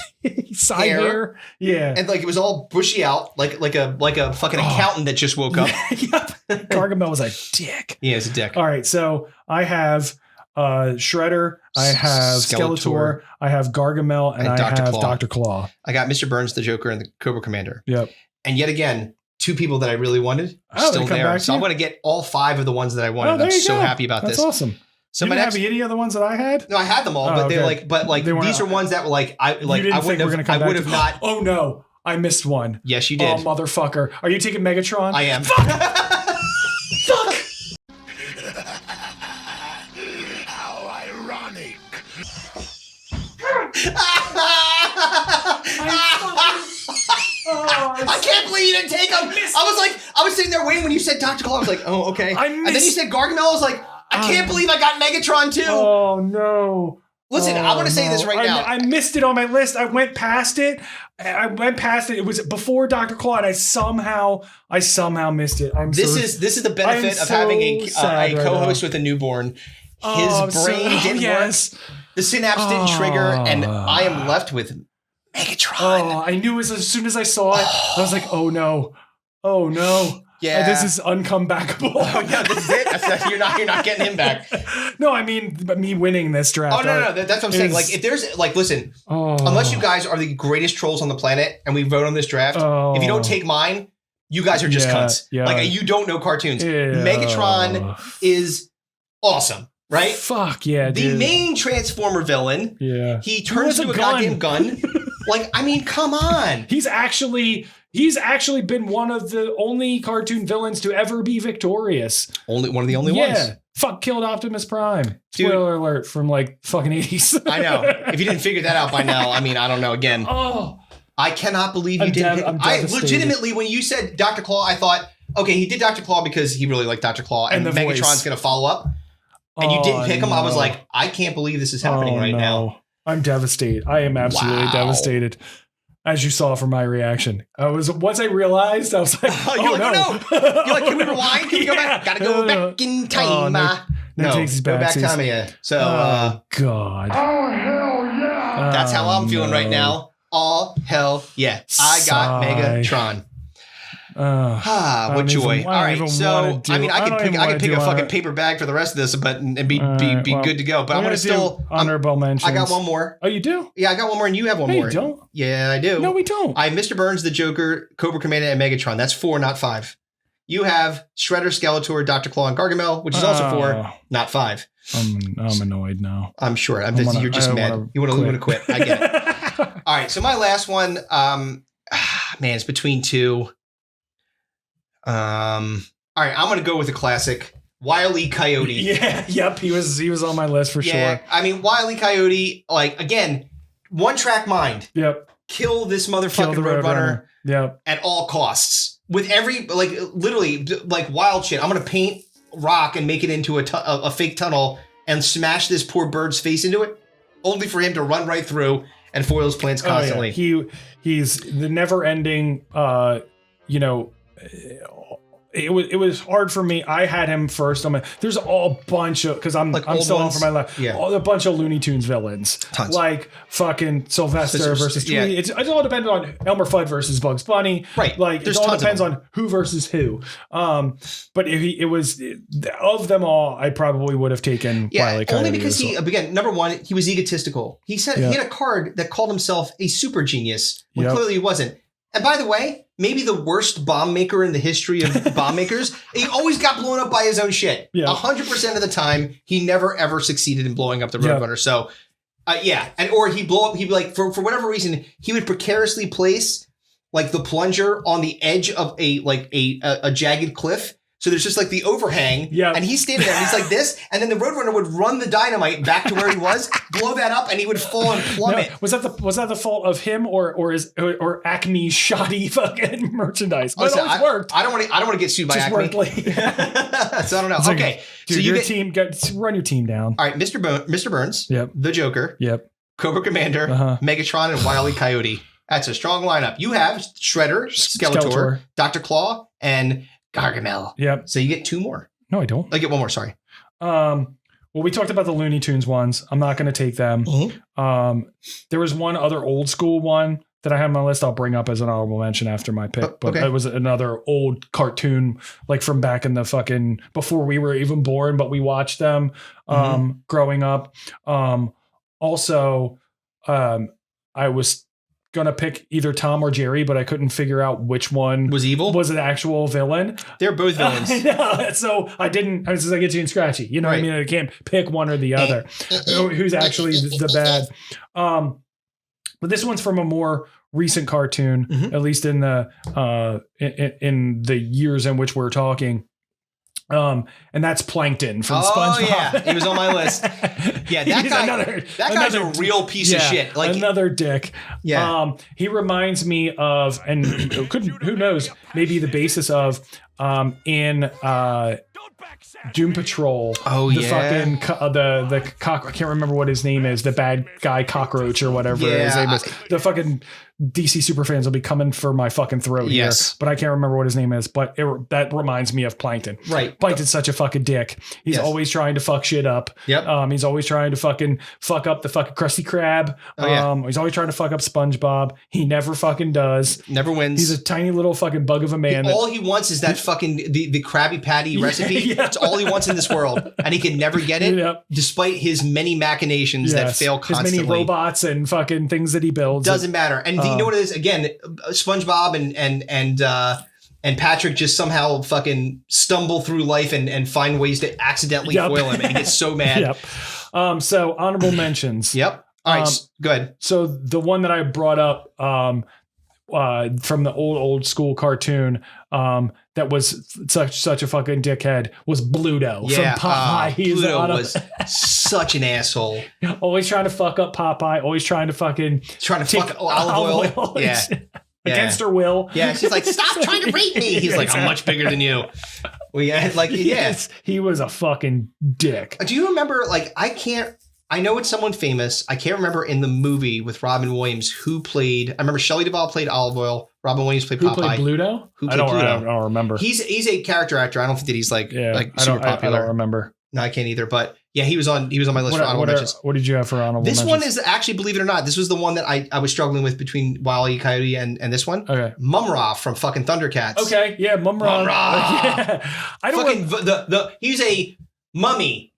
side hair. Yeah. And like it was all bushy out, like a fucking accountant that just woke up. Yep. Gargamel was a dick. Yeah, he's a dick. All right, so I have Shredder, I have Skeletor, I have Gargamel, and I have Dr. Claw. I got Mr. Burns, the Joker, and the Cobra Commander. Yep. And yet again, two people that I really wanted are still there. So I'm going to get all 5 of the ones that I wanted. I'm so happy about this. That's awesome. So you didn't have any of the ones that I had? No, I had them all, but they're like, these are ones that were like, I would have not. Oh no, I missed one. Yes, you did. Oh motherfucker, are you taking Megatron? I am. Fuck. How ironic. I can't believe you didn't take him. I was sitting there waiting when you said Dr. Claw. I was like, oh, okay. And then you said Gargamel. I was like, I can't believe I got Megatron too. Oh no. Listen, I want to say this right now. I missed it on my list. I went past it. It was before Dr. Claw, and I somehow missed it. This is the benefit of having a co-host with a newborn. His brain didn't work. The synapse didn't trigger, and I am left with Megatron. Oh, I knew as soon as I saw it, I was like, oh no. Yeah, this is uncomebackable. Oh yeah, this is it. You're not getting him back. No, I mean, but me winning this draft. Oh no, that's what I'm saying. Like, if there's listen, unless you guys are the greatest trolls on the planet and we vote on this draft, if you don't take mine, you guys are just cunts. Yeah. Like, you don't know cartoons. Yeah. Megatron is awesome, right? Fuck yeah, dude. The main Transformer villain. Yeah, he turns into a goddamn gun. Like, I mean, come on. He's actually been one of the only cartoon villains to ever be victorious. One of the only ones. Yeah. Fuck, killed Optimus Prime. Dude. Spoiler alert from like fucking 80s. I know. If you didn't figure that out by now, I mean, I don't know. Again. Oh. I cannot believe you didn't pick him. I legitimately, when you said Dr. Claw, I thought, okay, he did Dr. Claw because he really liked Dr. Claw and Megatron's going to follow up. And you didn't pick him. I was like, I can't believe this is happening now. I'm devastated. I am absolutely devastated. As you saw from my reaction, once I realized, I was like, "Oh no!" You're like, "Can we rewind? Can we go back? Gotta go back in time." Then takes his go back backsies. Tamiya. So, God. that's how I'm feeling right now. All hell yeah. I got Sigh. Megatron. What joy. All right. So, I mean, I could pick a fucking paper bag for the rest of this, but and be good to go. But I'm going to still honorable mentions. I got one more. Oh, you do? Yeah, I got one more, and you have one No, more. you don't. Yeah, I do. No, we don't. I have Mr. Burns, the Joker, Cobra Commander, and Megatron. That's 4, not 5. You have Shredder, Skeletor, Dr. Claw, and Gargamel, which is also 4, not 5. I'm annoyed now. I'm sure. You're just mad. You want to quit. I get it. All right. So my last one, man, it's between 2. All right. I'm going to go with a classic, Wile E. Coyote. Yeah. Yep. He was on my list for sure. I mean, Wile E. Coyote, like, again, one track mind. Yep. Kill this motherfucking Roadrunner. Yep. At all costs. With every, like, literally, like, wild shit. I'm going to paint rock and make it into a fake tunnel and smash this poor bird's face into it, only for him to run right through and foil his plans constantly. Oh, yeah. He's the never-ending, it was hard for me. I had him first. There's a bunch of, because I'm still on for my life. Yeah. A bunch of Looney Tunes villains. Tons. Like fucking Sylvester versus Tweety. It all depends on Elmer Fudd versus Bugs Bunny. Right. Like it all depends on who versus who. But if it was of them all, I probably would have taken Wile E. Coyote. Only because again, number one, he was egotistical. He said he had a card that called himself a super genius when clearly he wasn't. And by the way, maybe the worst bomb maker in the history of bomb makers, he always got blown up by his own shit. 100% of the time, he never ever succeeded in blowing up the Roadrunner. So, or he'd blow up. He'd be like, for whatever reason, he would precariously place like the plunger on the edge of a jagged cliff. So there's just like the overhang, and he's standing there, and he's like this, and then the Roadrunner would run the dynamite back to where he was, blow that up, and he would fall and plummet. No, was that the fault of him or Acme's shoddy fucking merchandise? But it always worked. I don't want to get sued by Acme. So I don't know. It's okay, dude, so run your team down. All right, Mr. Burns, the Joker, Cobra Commander, Megatron, and Wile E. Coyote. That's a strong lineup. You have Shredder, Skeletor, Dr. Claw, and Gargamel. Yep. So you get 2 more. No, I don't. I get 1 more. Sorry. Well, we talked about the Looney Tunes ones. I'm not going to take them. Mm-hmm. There was one other old school one that I have on my list. I'll bring up as an honorable mention after my pick. But it was another old cartoon, like from back in the fucking before we were even born, but we watched them growing up. Also, I was gonna pick either Tom or Jerry, but I couldn't figure out which one was evil, was an actual villain. They're both villains. So I didn't. I was just like itchy and scratchy. You know what I mean? I can't pick one or the other. Who's actually the bad? But this one's from a more recent cartoon, at least in the in the years in which we're talking. And that's Plankton from SpongeBob. Yeah, he was on my list. Yeah, that guy's a real piece of shit. Like another dick. Yeah. He reminds me of, and who knows, maybe the basis of in Doom Patrol. Oh, the fucking the cock. I can't remember what his name is. The bad guy cockroach or whatever his name is. The fucking DC superfans will be coming for my fucking throat here, but I can't remember what his name is. But that reminds me of Plankton. Right, Plankton's such a fucking dick. He's always trying to fuck shit up. Yep. He's always trying to fucking fuck up the fucking Krusty Krab. He's always trying to fuck up SpongeBob. He never fucking does. Never wins. He's a tiny little fucking bug of a man. All he wants is that fucking the Krabby Patty recipe. That's all he wants in this world, and he can never get it, despite his many machinations that fail constantly. His many robots and fucking things that he builds. Doesn't matter. And you know what it is? Again, SpongeBob and Patrick just somehow fucking stumble through life and find ways to accidentally foil him, and he gets so mad. So honorable mentions. All right, good. So the one that I brought up from the old school cartoon that was such a fucking dickhead was Bluto from Popeye. Bluto was such an asshole. Always trying to fuck up Popeye. Always trying to fuck olive oil. Against her will. Yeah, she's like, stop trying to rape me. He's like, I'm much bigger than you. He was a fucking dick. Do you remember, I know it's someone famous. I can't remember in the movie with Robin Williams who played. I remember Shelley Duvall played Olive Oil. Robin Williams played Popeye. Who played Bluto? Who played Bluto? I don't remember. He's a character actor. I don't think that he's super popular. I don't remember. No, I can't either. But yeah, he was on my list for honorable mentions. What did you have for honorable mentions? This one is actually, believe it or not, this was the one that I was struggling with between Wile E. Coyote and this one. Okay. Mum-Ra from fucking Thundercats. Okay, yeah, Mum-Ra. Yeah. I don't fucking he's a mummy.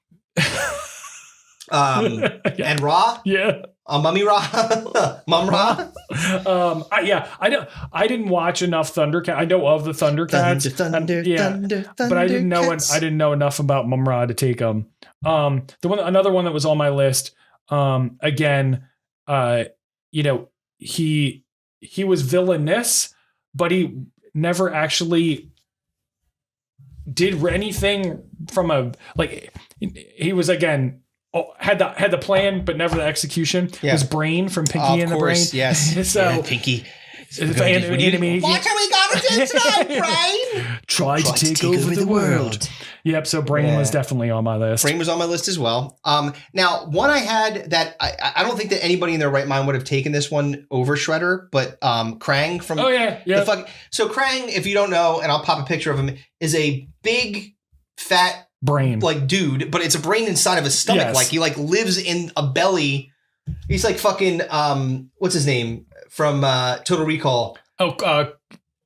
And Ra. Yeah. Mummy Ra. Mum-Ra. I didn't watch enough Thundercats. I know of the Thundercats. Thunder, but I didn't know enough about Mum-Ra to take them. Another one that was on my list. Again, he was villainous, but he never actually did anything from he was again. Had the plan, but never the exexecution. Yeah. His Brain from Pinky and the Brain. Yes. So yeah, Pinky. Watch how we got to do tonight, Brain. Try to take over the world. Yep. So Brain was definitely on my list. Brain was on my list as well. Now one I had that I don't think that anybody in their right mind would have taken this one over Shredder, but Krang from So Krang, if you don't know, and I'll pop a picture of him, is a big fat brain dude, but it's a brain inside of his stomach. Yes. Like he lives in a belly. He's like fucking what's his name from Total Recall? God,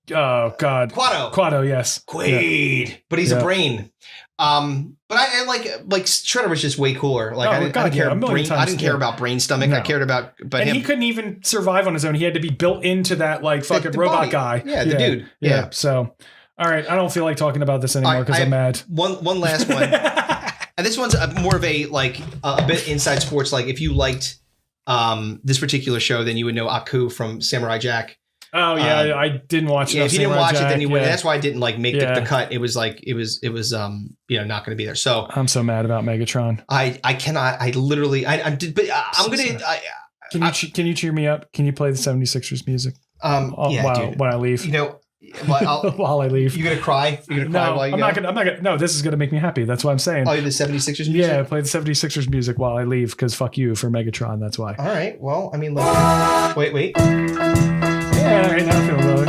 Quado, yes, Quaid. Yeah. But he's a brain. But I like Shredder was just way cooler. Like I didn't care about brain stomach. No. I cared about him. He couldn't even survive on his own. He had to be built into that fucking robot body. Guy. Yeah, the dude. Yeah. So. All right, I don't feel like talking about this anymore because I'm mad. One last one, and this one's more of a bit inside sports. Like if you liked this particular show, then you would know Aku from Samurai Jack. Oh yeah, I didn't watch it. Yeah, if you didn't watch it, then you would. That's why I didn't make the cut. It was not going to be there. So I'm so mad about Megatron. I cannot. I literally. I did, but I'm gonna. Can you cheer me up? Can you play the 76ers music? Dude. When I leave. While I leave. You gonna cry? You're gonna cry while you go? I'm not gonna. No, this is gonna make me happy. That's what I'm saying. Oh, the 76ers music? Yeah, play the 76ers music while I leave because fuck you for Megatron. That's why. All right. Well, I mean, wait. Yeah, all right, now I feel better.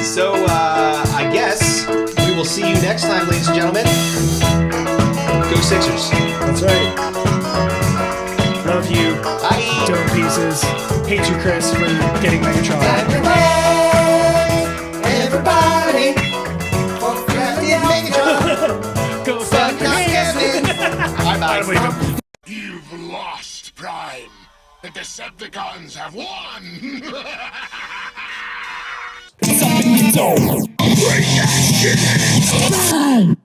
So, I guess we will see you next time, ladies and gentlemen. Go Sixers. That's right. Love you. Bye. Dope pieces. Hate you, Chris, for getting Megatron. Everybody. Megatron. Go fuck Kevin. Bye. You've lost, Prime. The Decepticons have won. Bring that shit in.